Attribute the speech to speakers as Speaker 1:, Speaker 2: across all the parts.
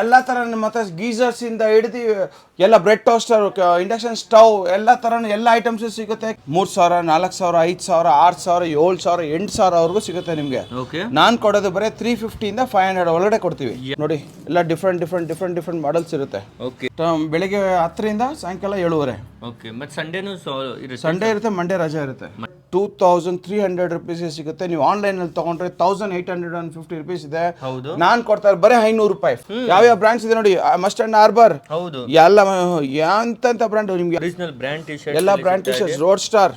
Speaker 1: ಎಲ್ಲಾ ತರ ಮತ್ತೆ ಗೀಸರ್ಸ್ ಇಂದ ಹಿಡಿದು ಎಲ್ಲ ಬ್ರೆಡ್ ಟೋಸ್ಟರ್, ಇಂಡಕ್ಷನ್ ಸ್ಟವ್ ಎಲ್ಲ ತರ ಎಲ್ಲ ಐಟಮ್ಸ್ ಸಿಗುತ್ತೆ. 3,000, 4,000, 5,000, 6,000, 7,000, 8,000 ಸಿಗುತ್ತೆ ನಿಮ್ಗೆ. ನಾನ್ ಕೊಡೋದು ಬರೀ 350 ಇಂದ 500 ಒಳಗಡೆ ಕೊಡ್ತೀವಿ. ನೋಡಿ ಎಲ್ಲ ಡಿಫ್ರೆಂಟ್ ಮಾಡಲ್ಸ್ ಇರುತ್ತೆ. ಬೆಳಿಗ್ಗೆ 10 ರಿಂದ ಸಾಯಂಕಾಲ 7:30. ಸಂಡೇ ಇರುತ್ತೆ, ಮಂಡೇ ರಜೆ ಇರುತ್ತೆ. 2,300 rupees ಸಿಗುತ್ತೆ. ನೀವು ಆನ್ಲೈನ್ ಅಲ್ಲಿ ತಗೊಂಡ್ರೆ 1,850 rupees ಇದೆ. ನಾನ್ ಕೊಡ್ತಾರೆ ಬರೀ 500 ರೂಪಾಯಿ. ಯಾವ ಬ್ರಾಂಡ್ಸ್ ಇದೆ ನೋಡಿ, ಮಸ್ಟ್ ಅಂಡ್ ಹಾರ್ಬರ್, ಎಲ್ಲ ಎಂತ ಬ್ರಾಂಡ್ ನಿಮ್ಗೆ, ಎಲ್ಲ brand T shirts, road star,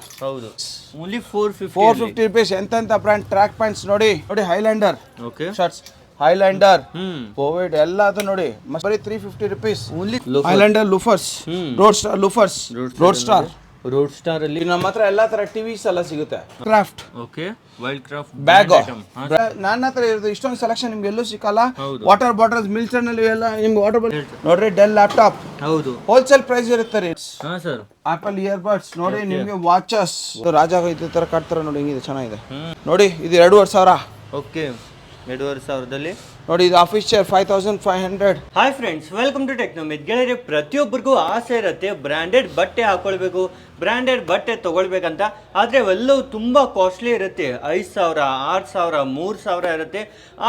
Speaker 2: only
Speaker 1: 450 rupees. ಎಂತ ಬ್ರಾಂಡ್ ಟ್ರ್ಯಾಕ್ ಪ್ಯಾಂಟ್ಸ್ ನೋಡಿ ಹೈಲ್ಯಾಂಡರ್ ಶರ್ಟ್ಸ್, ಹೈಲ್ಯಾಂಡರ್, ಕೋವಿಡ್ ಎಲ್ಲ ಅದು ನೋಡಿ ಬರೀ 350 rupees. ಹೈಲ್ಯಾಂಡರ್ ಲೂಫರ್ಸ್, ರೋಡ್ ಸ್ಟಾರ್ ಅಲ್ಲಿ ನಮ್ಮ ಹತ್ರ ಎಲ್ಲಾ ತರ ಟಿವಿಸ್ ಎಲ್ಲ ಸಿಗುತ್ತೆ. ಕ್ರಾಫ್ಟ್,
Speaker 2: ವೈಲ್ಡ್ ಕ್ರಾಫ್ಟ್
Speaker 1: ಬ್ಯಾಗ್ ನನ್ನ ಹತ್ರ ಇರೋದು ಇಷ್ಟೊಂದು ಸೆಲೆಕ್ಷನ್ ನಿಮ್ಗೆ ಎಲ್ಲೂ ಸಿಕ್ಕಲ್ಲ. ವಾಟರ್ ಬಾಟಲ್ಸ್, ಮಿಲ್ಟನ್ ಅಲ್ಲಿ ಎಲ್ಲ ನಿಮ್ಗೆ ವಾಟರ್ ಬಾಟಲ್ ನೋಡ್ರಿ. ಡೆಲ್ ಲ್ಯಾಪ್ಟಾಪ್ ಹೋಲ್ಸೇಲ್ ಪ್ರೈಸ್ ಇರುತ್ತೆ ರೀ. ಆಪಲ್ ಇಯರ್ಬಡ್ಸ್ ನೋಡಿ, ನಿಮ್ಗೆ ವಾಚಸ್ ರಾಜ ಈ ತರ ಕಾಡ್ತಾರ ನೋಡಿ, ಹಿಂಗಿದೆ ಚೆನ್ನಾಗಿದೆ ನೋಡಿ. ಇದು 2,500.
Speaker 2: 2,500
Speaker 1: ನೋಡಿ. ಇದು office chair 5,500.
Speaker 2: Hi friends, welcome to Technomith. ಗೆಳೆಯರೆ, ಪ್ರತಿಯೊಬ್ಬರಿಗೂ ಆಸೆ ಇರುತ್ತೆ ಬ್ರ್ಯಾಂಡೆಡ್ ಬಟ್ಟೆ ಹಾಕೊಳ್ಬೇಕು, ಬ್ರ್ಯಾಂಡೆಡ್ ಬಟ್ಟೆ ತಗೊಳ್ಬೇಕಂತ. ಆದರೆ ಅವೆಲ್ಲವೂ ತುಂಬ ಕಾಸ್ಟ್ಲಿ ಇರುತ್ತೆ. 5,000, 6,000, 3,000 ಇರುತ್ತೆ.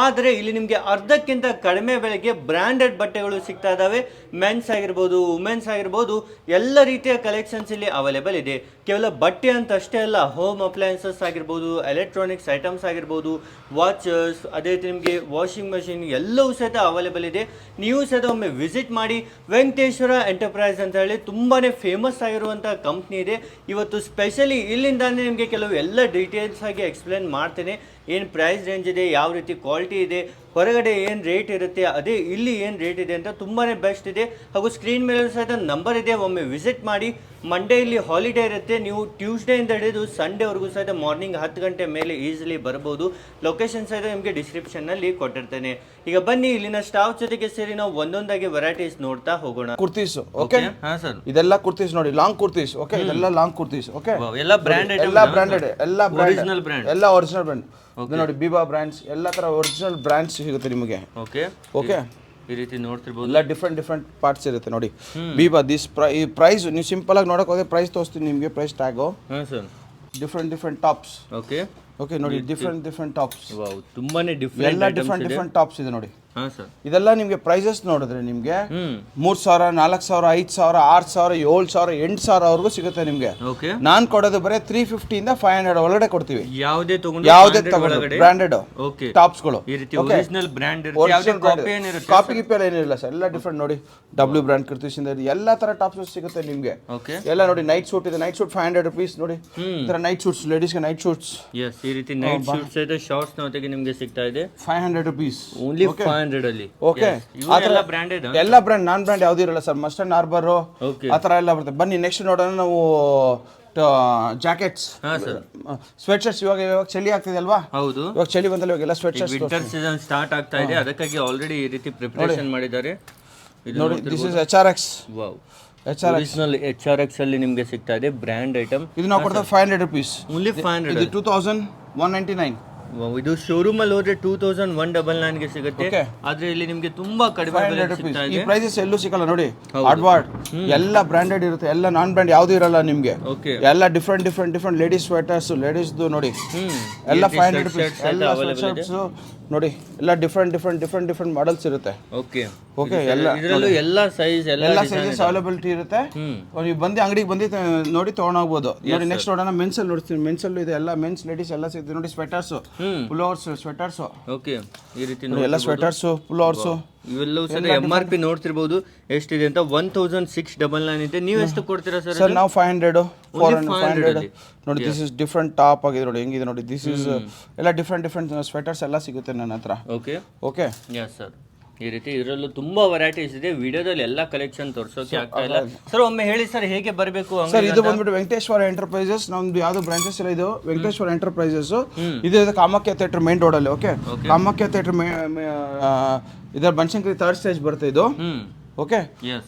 Speaker 2: ಆದರೆ ಇಲ್ಲಿ ನಿಮಗೆ ಅರ್ಧಕ್ಕಿಂತ ಕಡಿಮೆ ಬೆಲೆಗೆ ಬ್ರ್ಯಾಂಡೆಡ್ ಬಟ್ಟೆಗಳು ಸಿಗ್ತಾ ಇದ್ದಾವೆ. ಮೆನ್ಸ್ ಆಗಿರ್ಬೋದು, ವುಮೆನ್ಸ್ ಆಗಿರ್ಬೋದು, ಎಲ್ಲ ರೀತಿಯ ಕಲೆಕ್ಷನ್ಸ್ ಇಲ್ಲಿ ಅವೈಲೇಬಲ್ ಇದೆ. ಕೇವಲ ಬಟ್ಟೆ ಅಂತ ಅಷ್ಟೇ ಅಲ್ಲ, ಹೋಮ್ ಅಪ್ಲಯನ್ಸಸ್ ಆಗಿರ್ಬೋದು, ಎಲೆಕ್ಟ್ರಾನಿಕ್ಸ್ ಐಟಮ್ಸ್ ಆಗಿರ್ಬೋದು, ವಾಚಸ್, ಅದೇ ರೀತಿ ನಿಮಗೆ ವಾಷಿಂಗ್ ಮಷಿನ್ ಎಲ್ಲವೂ ಸಹಿತ ಅವೈಲೇಬಲ್ ಇದೆ. ನೀವು ಸಹಿತ ಒಮ್ಮೆ ವಿಸಿಟ್ ಮಾಡಿ. ವೆಂಕಟೇಶ್ವರ ಎಂಟರ್ಪ್ರೈಸ್ ಅಂತ ಹೇಳಿ ತುಂಬಾನೇ ಫೇಮಸ್ ಆಗಿರುವಂಥ ಕಂಪ್ನಿ ಇದೆ. ಇವತ್ತು ಸ್ಪೆಷಲಿ ಇಲ್ಲಿಂದಾನೇ ನಿಮಗೆ ಕೆಲವು ಎಲ್ಲ ಡೀಟೇಲ್ಸ್ ಆಗಿ ಎಕ್ಸ್ಪ್ಲೇನ್ ಮಾಡ್ತೇನೆ. ಏನು ಪ್ರೈಸ್ ರೇಂಜ್ ಇದೆ, ಯಾವ ರೀತಿ ಕ್ವಾಲಿಟಿ ಇದೆ, ಹೊರಗಡೆ ಏನು ರೇಟ್ ಇರುತ್ತೆ, ಅದೇ ಇಲ್ಲಿ ಏನು ರೇಟ್ ಇದೆ ಅಂತ ತುಂಬಾ ಬೆಸ್ಟ್ ಇದೆ. ಹಾಗೂ ಸ್ಕ್ರೀನ್ ಮೇಲೆ ಸಹಿತ ನಂಬರ್ ಇದೆ, ಒಮ್ಮೆ ವಿಸಿಟ್ ಮಾಡಿ. ಮಂಡೇ ಇಲ್ಲಿ ಹಾಲಿಡೇ ಇರುತ್ತೆ. ನೀವು ಟ್ಯೂಸ್ಡೇಯಿಂದ ಹಿಡಿದು ಸಂಡೇವರೆಗೂ ಸಹಿತ ಮಾರ್ನಿಂಗ್ 10 ಗಂಟೆ ಮೇಲೆ ಈಸಿಲಿ ಬರ್ಬೋದು. ಲೊಕೇಶನ್ ಸಹಿತ ನಿಮಗೆ ಡಿಸ್ಕ್ರಿಪ್ಷನ್ನಲ್ಲಿ ಕೊಟ್ಟಿರ್ತೇನೆ. ಈಗ ಬನ್ನಿ, ಇಲ್ಲಿನ ಸ್ಟಾಫ್ ಜೊತೆಗೆ ಸೇರಿ ನಾವು ಒಂದೊಂದಾಗಿ ವೆರೈಟೀಸ್ ನೋಡ್ತಾ ಹೋಗೋಣ.
Speaker 1: ಕುರ್ತೀಸ್, ಓಕೆ, ಇದೆಲ್ಲ ಕುರ್ತೀಸ್ ನೋಡಿ, ಲಾಂಗ್ ಕುರ್ತೀಸ್, ಓಕೆ, ಇದೆಲ್ಲ ಲಾಂಗ್ ಕುರ್ತೀಸ್, ಓಕೆ,
Speaker 2: ಎಲ್ಲ ಬ್ರ್ಯಾಂಡೆಡ್,
Speaker 1: ಎಲ್ಲ ಒರಿಜಿನಲ್ ಬ್ರ್ಯಾಂಡ್ ನೋಡಿ. ಬಿಬಾ ಬ್ರ್ಯಾಂಡ್ಸ್, ಎಲ್ಲ ತರ ಒರಿಜಿನಲ್ ಬ್ರ್ಯಾಂಡ್ಸ್ ಸಿಗುತ್ತೆ ನಿಮಗೆ. ಓಕೆ,
Speaker 2: ಈ ರೀತಿ ನೋಡ್ತಿರ್ಬೋದು.
Speaker 1: ಎಲ್ಲ ಡಿಫ್ರೆಂಟ್ ಪಾರ್ಟ್ಸ್ ಇರುತ್ತೆ ನೋಡಿ. ಬಿಬಾ ಈ ಪ್ರೈಸ್ ನೀವು ಸಿಂಪಲ್ ಆಗಿ ನೋಡಕ್ ಹೋದ್ರೆ ಪ್ರೈಸ್ ತೋರಿಸ್ತೀನಿ ನಿಮಗೆ. Price tag different tops. Okay ನೋಡಿ, ಡಿಫ್ರೆಂಟ್ ಟಾಪ್ಸ್,
Speaker 2: ತುಂಬಾನೇ
Speaker 1: ಎಲ್ಲ ಡಿಫ್ರೆಂಟ್ ಟಾಪ್ಸ್ ಇದೆ ನೋಡಿ. ಇದೆಲ್ಲ ನಿಮ್ಗೆ ಪ್ರೈಸಸ್ ನೋಡಿದ್ರೆ ನಿಮ್ಗೆ 3,000, 4,000, 5,000, 6,000, 7,000, 8,000 ಸಿಗುತ್ತೆ ನಿಮ್ಗೆ. ನಾನ್ ಕೊಡೋದು ಬರೀ 350 ಇಂದ 500 ಒಳಗಡೆ ಕೊಡ್ತೀವಿ. ಯಾವುದೇ ತಗೊಂಡ್ರೆ ಬ್ರಾಂಡೆಡ್ ಟಾಪ್ಸ್ಗಳು, ಕಾಪಿ ಗಿಪಿ ಏನಿಲ್ಲ ಸರ್, ಎಲ್ಲ ಡಿಫ್ರೆಂಟ್ ನೋಡಿ. ಡಬ್ಲ್ಯೂ ಬ್ರ್ಯಾಂಡ್ ಕುರ್ತೀಸ್ ಇಂದ ಎಲ್ಲ ತರ ಟಾಪ್ಸ್ ಸಿಗುತ್ತೆ ನಿಮ್ಗೆ. ಎಲ್ಲ ನೋಡಿ, ನೈಟ್ ಸೂಟ್ ಇದೆ, ನೈಟ್ ಸೂಟ್ 500 rupees ನೋಡಿ. ಈ ತರ ನೈಟ್ ಸೂಟ್ಸ್, ಲೇಡೀಸ್ಗೆ ನೈಟ್ ಸೂಟ್ಸ್,
Speaker 2: ಈ ರೀತಿ ನೈಟ್ ಸೂಟ್ಸ್ ಇದೆ, ಶಾರ್ಟ್ಸ್ ನೊಂದಿಗೆ ನಿಮಗೆ ಸಿಗ್ತಾ ಇದೆ.
Speaker 1: 500 rupees
Speaker 2: ಓನ್ಲಿ 500 ಅಲ್ಲಿ.
Speaker 1: ಓಕೆ,
Speaker 2: ಎಲ್ಲ ಬ್ರಾಂಡೆಡ್,
Speaker 1: ಎಲ್ಲ ಬ್ರಾಂಡ್, ನಾನ್ ಬ್ರಾಂಡ್ ಯಾವ್ದು ಇರಲ್ಲ ಸರ್. ಮಸ್ಟ್ ಅಂಡ್ ಹಾರ್ಬರ್ ಆ ತರ ಎಲ್ಲ ಬರುತ್ತೆ. ಬನ್ನಿ ನೆಕ್ಸ್ಟ್ ನೋಡೋಣ ನಾವು. Jackets, sweat shirts. ಇವಾಗ ಚಳಿ ಆಗ್ತಿದೆ ಅಲ್ವಾ?
Speaker 2: ಹೌದು,
Speaker 1: ಇವಾಗ ಚಳಿ ಬಂದಲ್ಲಿ ಇವಾಗೆಲ್ಲ sweat shirts,
Speaker 2: winter season start ಆಗ್ತಾ ಇದೆ, ಅದಕ್ಕಾಗಿ ಆಲ್ರೆಡಿ ಈ ರೀತಿ ಪ್ರಿಪರೇಷನ್ ಮಾಡಿದ್ದಾರೆ.
Speaker 1: ನೋಡಿ, this is HRX.
Speaker 2: Wow, HRX ಅಲ್ಲಿ ನಿಮಗೆ ಸಿಗ್ತಾ ಇದೆ ಬ್ರ್ಯಾಂಡ್ ಐಟಮ್.
Speaker 1: ಇದು ನಾವು ಕೊಡ್ತಾ 500 rupees.
Speaker 2: ಓನ್ಲಿ 500.
Speaker 1: ಇದು 2,199.
Speaker 2: ಇದು ಶೋರೂಮ್ ಅಲ್ಲಿ ಹೋದ್ರೆ 2,199 ಗೆ ಸಿಗುತ್ತೆ. ಆದ್ರೆ ಇಲ್ಲಿ ನಿಮ್ಗೆ ತುಂಬಾ ಕಡಿಮೆ ಬೆಲೆಗೆ ಸಿಗ್ತಾ ಇದೆ.
Speaker 1: ಈ ಪ್ರೈಸಸ್ ಎಲ್ಲೂ ಸಿಗಲ್ಲ ನೋಡಿ. ಹಾರ್ಡ್ವಾರ್ಡ್ ಎಲ್ಲ ಬ್ರಾಂಡೆಡ್ ಇರುತ್ತೆ, ಎಲ್ಲ ನಾನ್ ಬ್ರಾಂಡ್ ಯಾವ್ದು ಇರಲ್ಲ ನಿಮ್ಗೆ. ಎಲ್ಲ ಡಿಫ್ರೆಂಟ್ ಲೇಡೀಸ್ ಸ್ವೆಟರ್ಸ್, ಲೇಡೀಸ್ದು ನೋಡಿ, ಎಲ್ಲ 500 rupees. ಎಲ್ಲ ಸ್ವೆಟರ್ಸ್ ನೋಡಿ, ಎಲ್ಲ ಡಿಫ್ರೆಂಟ್ ಮಾಡೆಲ್ಸ್ ಇರುತ್ತೆ.
Speaker 2: ಓಕೆ,
Speaker 1: ಇದರಲ್ಲೂ
Speaker 2: ಎಲ್ಲ ಸೈಜ್, ಎಲ್ಲ
Speaker 1: ಸೈಜಸ್ ಅವೈಲಬಿಲಿಟಿ ಇರುತ್ತೆ. ನೀವು ಬಂದು ಅಂಗಡಿಗೆ ಬಂದು ನೋಡಿ ತಗೊಂಡೋಗ್ಬೋದು. ನೋಡಿ ನೆಕ್ಸ್ಟ್ ನೋಡೋಣ. ಮೆನ್ಸ್ ಅಲ್ಲಿ ನೋಡ್ತೀನಿ. ಮೆನ್ಸ್ ಅಲ್ಲೂ ಇದೆ, ಎಲ್ಲ ಮೆನ್ಸ್ ಲೇಡೀಸ್ ಎಲ್ಲ ಸಿಗುತ್ತೆ ನೋಡಿ. ಸ್ವೆಟರ್ಸ್, ಪುಲೋವರ್ಸ್, ಸ್ವೆಟರ್ಸ್,
Speaker 2: ಓಕೆ, ಈ ರೀತಿ
Speaker 1: ಎಲ್ಲ ಸ್ವೆಟರ್ಸ್, ಪುಲೋವರ್ಸ್
Speaker 2: ಇವೆಲ್ಲವೂ ಸಹ MRP ನೋಡ್ತಿರ್ಬೋದು ಎಷ್ಟಿದೆ ಅಂತ. 1,699 ಇದೆ. ನೀವು ಎಷ್ಟು ಕೊಡ್ತೀರಾ ಸರ್?
Speaker 1: ಸರ್ ನಾವು 500 ನೋಡಿ. ದಿಸ್ ಇಸ್ ಡಿಫ್ರೆಂಟ್ ಟಾಪ್ ಆಗಿದೆ ನೋಡಿ, ಹೆಂಗಿದೆ ನೋಡಿ. ದಿಸ್ ಇಸ್ ಎಲ್ಲ ಡಿಫ್ರೆಂಟ್ ಸ್ವೆಟರ್ಸ್ ಎಲ್ಲ ಸಿಗುತ್ತೆ ನನ್ನ ಹತ್ರ. ಓಕೆ
Speaker 2: ಯಸ್ ಸರ್, ಈ ರೀತಿ ಇದರಲ್ಲೂ ತುಂಬಾ ವೆರೈಟೀಸ್ ಇದೆ. ವಿಡಿಯೋದಲ್ಲಿ ಎಲ್ಲ ಕಲೆಕ್ಷನ್ ತೋರಿಸೋಕೆ ಆಗ್ತಾ ಇಲ್ಲ ಸರ್. ಒಮ್ಮೆ ಹೇಳಿ ಸರ್, ಹೇಗೆ ಬರಬೇಕು?
Speaker 1: ಸರ್, ಇದು ಬಂದ್ಬಿಟ್ಟು ವೆಂಕಟೇಶ್ವರ ಎಂಟರ್ಪ್ರೈಸಸ್. ನಮ್ದು ಯಾವ್ದು ಬ್ರಾಂಚಸ್ ಇಲ್ಲ, ಇದು ವೆಂಕಟೇಶ್ವರ ಎಂಟರ್ಪ್ರೈಸಸ್. ಇದು ಕಾಮಾಖ್ಯ ಥಿಯೇಟರ್ ಮೇನ್ ರೋಡ್ ಅಲ್ಲಿ. ಓಕೆ, ಕಾಮಾಖ್ಯ ಥಿಯೇಟರ್ ಇದರ ಬನಶಂಕರಿ 3rd stage ಬರುತ್ತೆ ಇದು. ಓಕೆ,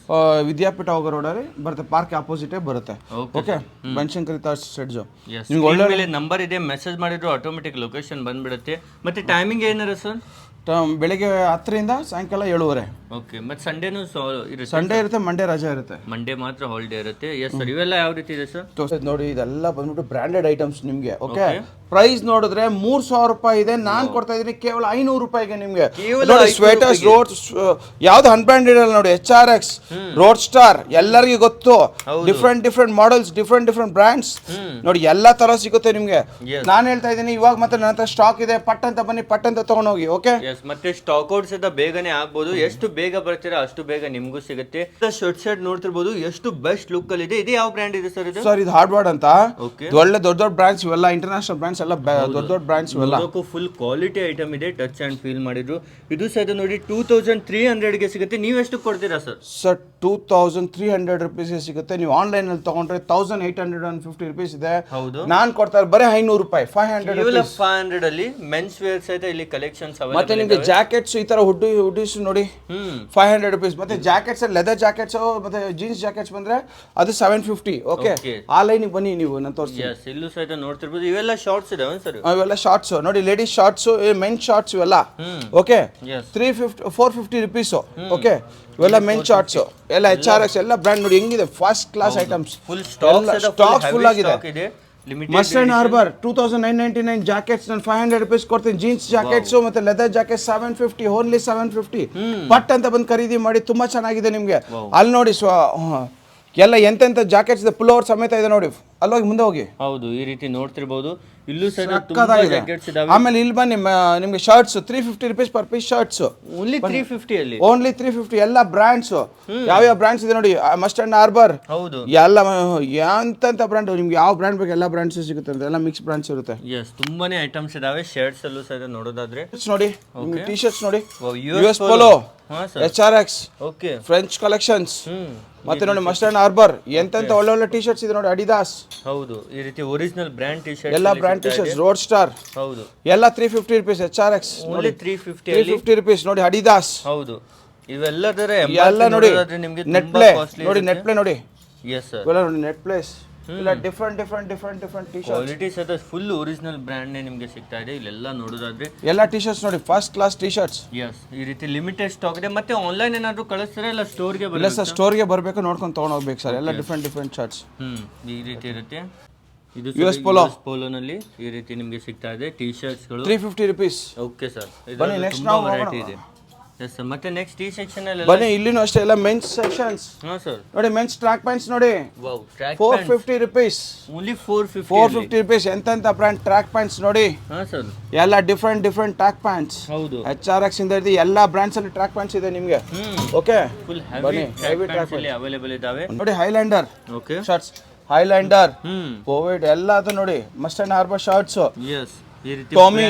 Speaker 1: ವಿದ್ಯಾಪೀಠ ಹೋಗೋ ರೋಡಲ್ಲಿ ಬರುತ್ತೆ, ಪಾರ್ಕ್ ಆಪೋಸಿಟ್ ಬರುತ್ತೆ. Okay, Banashankari 3rd stage.
Speaker 2: ನಿಮ್ಗೆ ಒಳ್ಳೆ ನಂಬರ್ ಇದೆ, ಮೆಸೇಜ್ ಮಾಡಿದ್ರು ಆಟೋಮೆಟಿಕ್ ಲೊಕೇಶನ್ ಬಂದ್ಬಿಡುತ್ತೆ. ಮತ್ತೆ ಟೈಮಿಂಗ್ ಏನಾರ ಸರ್?
Speaker 1: ಬೆಳಿಗ್ಗೆ 10ರಿಂದ ಸಾಯಂಕಾಲ 7:30.
Speaker 2: ಓಕೆ, ಮತ್ತೆ ಸಂಡೇನು ಇರುತ್ತೆ?
Speaker 1: ಸಂಡೇ ಇರುತ್ತೆ, ಮಂಡೇ ರಜೆ ಇರುತ್ತೆ.
Speaker 2: ಮಂಡೇ ಮಾತ್ರ ಹಾಲಿಡೇ ಇರುತ್ತೆ. ಎಸ್ ಸರ್, ಇವೆಲ್ಲ ಯಾವ ರೀತಿ ಇದೆ ಸರ್?
Speaker 1: ನೋಡಿ ಇದೆಲ್ಲ ಬಂದ್ಬಿಟ್ಟು ಬ್ರಾಂಡೆಡ್ ಐಟಮ್ಸ್ ನಿಮಗೆ. ಓಕೆ, ಪ್ರೈಸ್ ನೋಡಿದ್ರೆ 3,000 ರೂಪಾಯಿ ಇದೆ, ನಾನ್ ಕೊಡ್ತಾ ಇದೀನಿ ಕೇವಲ 500 ರೂಪಾಯಿಗೆ ನಿಮ್ಗೆ. ನೋಡಿ ಸ್ವೆಟರ್ಸ್ ರೋಡ್ ಯಾವ್ದು ಅನ್ಬ್ರಾಂಡೆಡ್ ಅಲ್ಲ ನೋಡಿ, HRX, ರೋಡ್ ಸ್ಟಾರ್ ಎಲ್ಲರಿಗೂ ಗೊತ್ತು. ಡಿಫ್ರೆಂಟ್ ಮಾಡೆಲ್ಸ್, ಡಿಫ್ರೆಂಟ್ ಬ್ರ್ಯಾಂಡ್ಸ್ ನೋಡಿ ಎಲ್ಲಾ ತರ ಸಿಗುತ್ತೆ ನಿಮ್ಗೆ. ನಾನು ಹೇಳ್ತಾ ಇದ್ದೀನಿ ಇವಾಗ ಮತ್ತೆ ನನ್ನ ಹತ್ರ ಸ್ಟಾಕ್ ಇದೆ, ಪಟ್ ಅಂತ ಬನ್ನಿ, ಪಟ್ ಅಂತ ತಗೊಂಡೋಗಿ. ಓಕೆ,
Speaker 2: ಮತ್ತೆ ಸ್ಟಾಕ್ ಔಟ್ಸ್ ಅಂತ ಬೇಗನೆ ಆಗ್ಬೋದು. ಎಷ್ಟು ಬೇಗ ಬರ್ತೀರಾ ಅಷ್ಟು ಬೇಗ ನಿಮ್ಗೂ ಸಿಗುತ್ತೆ. ಶರ್ಟ್ ನೋಡ್ತಿರ್ಬೋದು, ಎಷ್ಟು ಬೆಸ್ಟ್ ಲುಕ್ ಅಲ್ಲಿ ಇದೆ. ಇದು ಯಾವ ಬ್ರ್ಯಾಂಡ್ ಇದೆ ಸರ್? ಇದು
Speaker 1: ಸರ್ ಇದು ಹಾರ್ಡ್ವಾರ್ಡ್ ಅಂತ. ಒಳ್ಳೆ ದೊಡ್ಡ ಬ್ರಾಂಡ್ಸ್ ಇವೆಲ್ಲ, ಇಂಟರ್ನ್ಯಾಷನಲ್ ಬ್ರಾಂಡ್ಸ್ ಎಲ್ಲ, ದೊಡ್ಡ ಬ್ರಾಂಡ್ಸ್ ಇವೆಲ್ಲ.
Speaker 2: ಫುಲ್ ಕ್ವಾಲಿಟಿ ಐಟಮ್ ಇದೆ, ಟಚ್ ಅಂಡ್ ಫೀಲ್ ಮಾಡಿದ್ರು. ಇದು ಸಹ ನೋಡಿ 2300 ಗೆ ಸಿಗುತ್ತೆ. ನೀವು ಎಷ್ಟು ಕೊಡ್ತೀರಾ ಸರ್?
Speaker 1: ಸರ್ 2300 ರೂಪೀಸ್ಗೆ ಸಿಗುತ್ತೆ. ನೀವು ಆನ್ಲೈನ್ ಅಲ್ಲಿ ತಗೊಂಡ್ರೆ 1850 ರೂಪೀಸ್ ಇದೆ.
Speaker 2: ಹೌದು,
Speaker 1: ನಾನ್ ಕೊಡ್ತಾ ಬರೀ 500 ರೂಪಾಯಿ,
Speaker 2: 500 ಅಲ್ಲಿ ಮೆನ್ಸ್ ವೇರ್ ಸಹಿತ ಇಲ್ಲಿ ಕಲೆಕ್ಷನ್ಸ್.
Speaker 1: ಮತ್ತೆ ನಿಮ್ಗೆ ಜಾಕೆಟ್ಸ್ ಈ ತರ ಹುಡ್ಡೀಸ್ ನೋಡಿ 500 ರೂಪೀಸ್. ಮತ್ತೆ ಜಾಕೆಟ್ಸ್ ಲೆದರ್ ಜಾಕೆಟ್ಸ್ ಮತ್ತೆ ಜೀನ್ಸ್ ಜಾಕೆಟ್ಸ್ ಬಂದ್ರೆ ಅದು 750. ಓಕೆ, ಆ ಲೈನಿಗೆ ಬನ್ನಿ ನೀವು, ನಾನು ತೋರಿಸ್ತೀನಿ.
Speaker 2: ಇಲ್ಲೂ ಸಹಿತ ನೋಡ್ತಿರ್ಬೋದು. ಇವೆಲ್ಲ ಶಾರ್ಟ್ಸ್ ಇದಾವೆ ಸರ್?
Speaker 1: ಇವೆಲ್ಲ ಶಾರ್ಟ್ಸ್ ನೋಡಿ, ಲೇಡೀಸ್ ಶಾರ್ಟ್ಸ್, ಮೆನ್ ಶಾರ್ಟ್ಸ್ ಇವೆಲ್ಲ. Okay, 450 rupees. ಓಕೆ, ಇವೆಲ್ಲ ಮೆನ್ ಶಾರ್ಟ್ಸ್ ಎಲ್ಲ, HRX ಎಲ್ಲ ಬ್ರ್ಯಾಂಡ್ ನೋಡಿ ಹೆಂಗಿದೆ, first class items.
Speaker 2: Full stack
Speaker 1: full ಆಗಿದೆ. ಮಸ್ಟರ್ಡ್ ಹಾರ್ಬರ್ 2999 ಜಾಕೆಟ್ಸ್ ನಾನು 500 ರೂಪೀಸ್ ಕೊಡ್ತೀನಿ. ಜೀನ್ಸ್ ಜಾಕೆಟ್ಸ್ ಮತ್ತೆ ಲೆದರ್ ಜಾಕೆಟ್ 750, ಓನ್ಲಿ 750. ಪಟ್ ಅಂತ ಬಂದು ಖರೀದಿ ಮಾಡಿ, ತುಂಬಾ ಚೆನ್ನಾಗಿದೆ ನಿಮ್ಗೆ. ಅಲ್ಲಿ ನೋಡಿ ಎಲ್ಲ ಎಂತೆಂತ ಜಾಕೆಟ್ಸ್ ಇದೆ, ಪುಲ್ ಓವರ್ ಸಮೇತ ಇದೆ ನೋಡಿ. ಅಲ್ಲೋಗಿ ಮುಂದೆ ಹೋಗಿ.
Speaker 2: ಹೌದು, ಈ ರೀತಿ ನೋಡ್ತಿರ್ಬೋದು. ಇಲ್ಲೂ ಸಹ ತುಂಬಾ ಜಾಕೆಟ್ಸ್ ಇದಾವೆ.
Speaker 1: ಆಮೇಲೆ ಇಲ್ಲಿ ಬನ್ನಿ, ನಿಮ್ಗೆ shirts 350 rupees per piece shirts.
Speaker 2: Only 350 ಅಲ್ಲಿ,
Speaker 1: ಓನ್ಲಿ 350. ಎಲ್ಲ ಬ್ರಾಂಡ್ಸ್, ಯಾವ ಬ್ರಾಂಡ್ಸ್ ಇದೆ ನೋಡಿ. ಮಸ್ಟರ್ಡ್ ಹಾರ್ಬರ್,
Speaker 2: ಹೌದು,
Speaker 1: ಎಲ್ಲ ಎಂತೆಂತ ಬ್ರಾಂಡ್, ನಿಮ್ಗೆ ಯಾವ ಬ್ರಾಂಡ್ ಬೇಕು ಎಲ್ಲ ಬ್ರಾಂಡ್ಸ್ ಸಿಗುತ್ತೆ, ಎಲ್ಲ ಮಿಕ್ಸ್ ಬ್ರಾಂಡ್ಸ್ ಇರುತ್ತೆ.
Speaker 2: ಎಸ್, ತುಂಬಾನೇ ಐಟಮ್ಸ್ ಇದಾವೆ. ಶರ್ಟ್ಸ್ ಅಲ್ಲೂ ಸಹ ನೋಡೋದಾದ್ರೆ
Speaker 1: ನೋಡಿ, ಟಿ ಶರ್ಟ್ಸ್ ನೋಡಿ, US polo, HRX,
Speaker 2: okay,
Speaker 1: French collections. ಮತ್ತೆ ನೋಡಿ ಮಸ್ಟರ್ಡ್ ಹಾರ್ಬರ್, ಎಂತೆಂತ ಒಳ್ಳೆ ಟಿ ಶರ್ಟ್ಸ್ ಇದೆ ನೋಡಿ, ಅಡಿದಾಸ್.
Speaker 2: ಹೌದು, ಈ ರೀತಿ ಒರಿಜಿನಲ್ ಬ್ರ್ಯಾಂಡ್ ಟಿ ಶರ್ಟ್
Speaker 1: ಎಲ್ಲ brand T shirts, road star.
Speaker 2: ಹೌದು,
Speaker 1: ಎಲ್ಲ 350 ರೂಪೀಸ್. HRX
Speaker 2: ಓನ್ಲಿ 350
Speaker 1: ರೂಪೀಸ್ ನೋಡಿ, ಅಡಿದಾಸ್.
Speaker 2: ಹೌದು, ಇವೆಲ್ಲದರ
Speaker 1: ಎಲ್ಲ ನೋಡಿ,
Speaker 2: ನಿಮಗೆ
Speaker 1: ನೆಟ್ ಪ್ಲೇ ನೋಡಿ, ನೆಟ್ ಪ್ಲೇ ನೋಡಿ.
Speaker 2: ಎಸ್ ಸರ್,
Speaker 1: ಇವೆಲ್ಲ ನೋಡಿ ನೆಟ್ ಪ್ಲೇಸ್. ಇಲ್ಲ ಡಿಫ್ರೆಂಟ್ ಟಿ ಶರ್ಟ್ಸ್,
Speaker 2: ಕ್ವಾಲಿಟಿ ಸಹ ಫುಲ್ ಒರಿಜಿನಲ್ ಬ್ರ್ಯಾಂಡ್ ನೇ ನಿಮಗೆ ಸಿಗ್ತಾ ಇದೆ. ಇಲ್ಲೆಲ್ಲ ನೋಡೋದಾದ್ರೆ
Speaker 1: ಎಲ್ಲ ಟಿ ಶರ್ಟ್ಸ್ ನೋಡಿ, first class T shirts.
Speaker 2: Yes, ಈ ರೀತಿ ಲಿಮಿಟೆಡ್ ಸ್ಟಾಕ್ ಇದೆ. ಮತ್ತೆ ಆನ್ಲೈನ್ ಏನಾದ್ರು ಕಳಿಸ್ತಾರೆ ಇಲ್ಲ ಸ್ಟೋರ್ಗೆ
Speaker 1: ಬರಬೇಕು? ಇಲ್ಲ ಸರ್, ಸ್ಟೋರ್ಗೆ ಬರಬೇಕು, ನೋಡ್ಕೊಂಡು ತಗೊಂಡು ಹೋಗ್ಬೇಕು ಸರ್. ಎಲ್ಲ ಡಿಫ್ರೆಂಟ್ ಶರ್ಟ್ಸ್
Speaker 2: ಈ ರೀತಿ ಇರುತ್ತೆ. ಇದು
Speaker 1: US
Speaker 2: ಪೋಲೋನಲ್ಲಿ ಈ ರೀತಿ ನಿಮಗೆ ಸಿಗ್ತಾ ಇದೆ ಟಿ ಶರ್ಟ್ಸ್ಗಳು
Speaker 1: 350 ರೂಪೀಸ್.
Speaker 2: ಓಕೆ ಸರ್,
Speaker 1: ಬನ್ನಿ ನೆಕ್ಸ್ಟ್
Speaker 2: ತುಂಬಾ
Speaker 1: ನಾವು
Speaker 2: ವೆರೈಟಿ ಇದೆ. ಎಸ್ ಸರ್, ಮತ್ತೆ ನೆಕ್ಸ್ಟ್ ಈ ಸೆಕ್ಷನ್ ಅಲ್ಲಿ
Speaker 1: ಬನ್ನಿ, ಇಲ್ಲಿನೂ ಅಷ್ಟೇ ಎಲ್ಲ ಮೆನ್ಸ್ ಸೆಕ್ಷನ್ಸ್.
Speaker 2: ಹಾ ಸರ್,
Speaker 1: ನೋಡಿ ಮೆನ್ಸ್ ಟ್ರ್ಯಾಕ್ ಪ್ಯಾಂಟ್ಸ್ ನೋಡಿ,
Speaker 2: wow, track
Speaker 1: 450 rupees.
Speaker 2: Only 450
Speaker 1: rupees. ಎಂತೆಂತ ಬ್ರ್ಯಾಂಡ್ ಟ್ರ್ಯಾಕ್ ಪ್ಯಾಂಟ್ಸ್ ನೋಡಿ.
Speaker 2: ಹಾ ಸರ್,
Speaker 1: ಎಲ್ಲ ಡಿಫ್ರೆಂಟ್ ಟ್ರ್ಯಾಕ್ ಪ್ಯಾಂಟ್ಸ್.
Speaker 2: ಹೌದು,
Speaker 1: HRX ಇಂದ ಹಿಡಿದು ಎಲ್ಲ ಬ್ರ್ಯಾಂಡ್ಸ್ ಅಲ್ಲಿ ಟ್ರ್ಯಾಕ್ ಪ್ಯಾಂಟ್ಸ್ ಇದೆ ನಿಮಗೆ. ಓಕೆ,
Speaker 2: ಫುಲ್ ಹೆವಿ ಟ್ರ್ಯಾಕ್ ಅಲ್ಲಿ ಅವೈಲೇಬಲ್ ಇದಾವೆ
Speaker 1: ನೋಡಿ. ಹೈಲ್ಯಾಂಡರ್
Speaker 2: ಓಕೆ
Speaker 1: ಶರ್ಟ್ಸ್, ಹೈಲ್ಯಾಂಡರ್, ಕೋವಿಡ್ ಎಲ್ಲದು ನೋಡಿ. Mustard harbour shirts.
Speaker 2: ಎಸ್, ಈ ರೀತಿ
Speaker 1: ಟಾಮಿ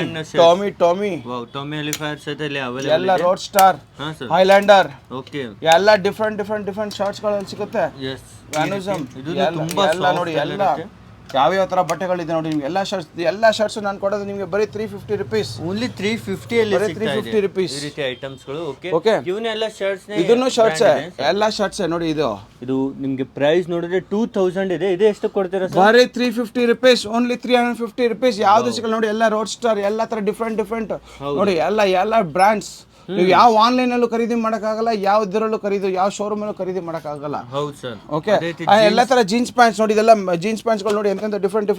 Speaker 2: ವಾವ್, ಟಾಮಿ ಎಲಿಫೈರ್ ಸಹಿತ ಇಲ್ಲಿ ಅವೈಲೇಬಲ್
Speaker 1: ಎಲ್ಲ ರೋಡ್ ಸ್ಟಾರ್,
Speaker 2: ಹಾ ಸರ್,
Speaker 1: ಹೈಲ್ಯಾಂಡರ್.
Speaker 2: ಓಕೆ,
Speaker 1: ಎಲ್ಲ ಡಿಫ್ರೆಂಟ್ ಶರ್ಟ್ಸ್ ಗಳಲ್ಲಿ ಸಿಗುತ್ತೆ.
Speaker 2: ಎಸ್,
Speaker 1: ವ್ಯಾನಿಸಮ್
Speaker 2: ಇದು ತುಂಬಾ
Speaker 1: ಎಲ್ಲ ನೋಡಿ, ಎಲ್ಲ ಯಾವ್ಯಾವ ತರ ಬಟ್ಟೆಗಳಿದೆ ನೋಡಿ ನಿಮ್ಗೆ. ಎಲ್ಲ ಶರ್ಟ್ಸ್ ನಾನು ಕೊಡೋದು ನಿಮ್ಗೆ ಬರೀ 350 ರೂಪೀಸ್.
Speaker 2: ಓನ್ಲಿ 350 ಅಲ್ಲಿ ಸಿಗ್ತಾ ಇದೆ
Speaker 1: 350 ರೂಪೀಸ್
Speaker 2: ಈ ರೀತಿ ಐಟಮ್ಸ್ ಗಳು.
Speaker 1: ಓಕೆ,
Speaker 2: ಇವನ್ನೆಲ್ಲ ಶರ್ಟ್ಸ್
Speaker 1: ಇದನ್ನು ಶರ್ಟ್ಸ್, ಎಲ್ಲ ಶರ್ಟ್ಸ್ ನೋಡಿ.
Speaker 2: ಇದು ನಿಮ್ಗೆ ಪ್ರೈಸ್ ನೋಡಿದ್ರೆ 2000 ಇದೆ. ಇದು ಎಷ್ಟು ಕೊಡ್ತೀರಾ ಸರ್?
Speaker 1: ಬರೀ 350 ರೂಪೀಸ್, ಓನ್ಲಿ 350 ರೂಪೀಸ್. ಯಾವ್ದು ಸಿಗಲ್ಲ ನೋಡಿ, ಎಲ್ಲ ರೋಡ್ ಸ್ಟಾರ್, ಎಲ್ಲ ತರ ಡಿಫ್ರೆಂಟ್ ನೋಡಿ. ಎಲ್ಲ ಬ್ರಾಂಡ್ಸ್. ನೀವು ಯಾವ ಆನ್ಲೈನ್ ಅಲ್ಲೂ ಖರೀದಿ ಮಾಡಕ್ಕಾಗಲ್ಲ, ಯಾವ ಇದರಲ್ಲೂ ಯಾವ ಶೋರೂಮ್ ಅಲ್ಲೂ ಖರೀದಿ ಮಾಡಕ್ಕಾಗಲ್ಲ.
Speaker 2: ಹೌದು ಸರ್.
Speaker 1: ಓಕೆ, ಎಲ್ಲ ತರ ಜೀನ್ಸ್ ಪ್ಯಾಂಟ್ಸ್ ನೋಡಿ. ಇದೆಲ್ಲ ಜೀನ್ಸ್ ಪ್ಯಾಂಟ್ಸ್ ಗಳು ನೋಡಿ, ಎಂತೆಂತ ಡಿಫ್ರೆಂಟ್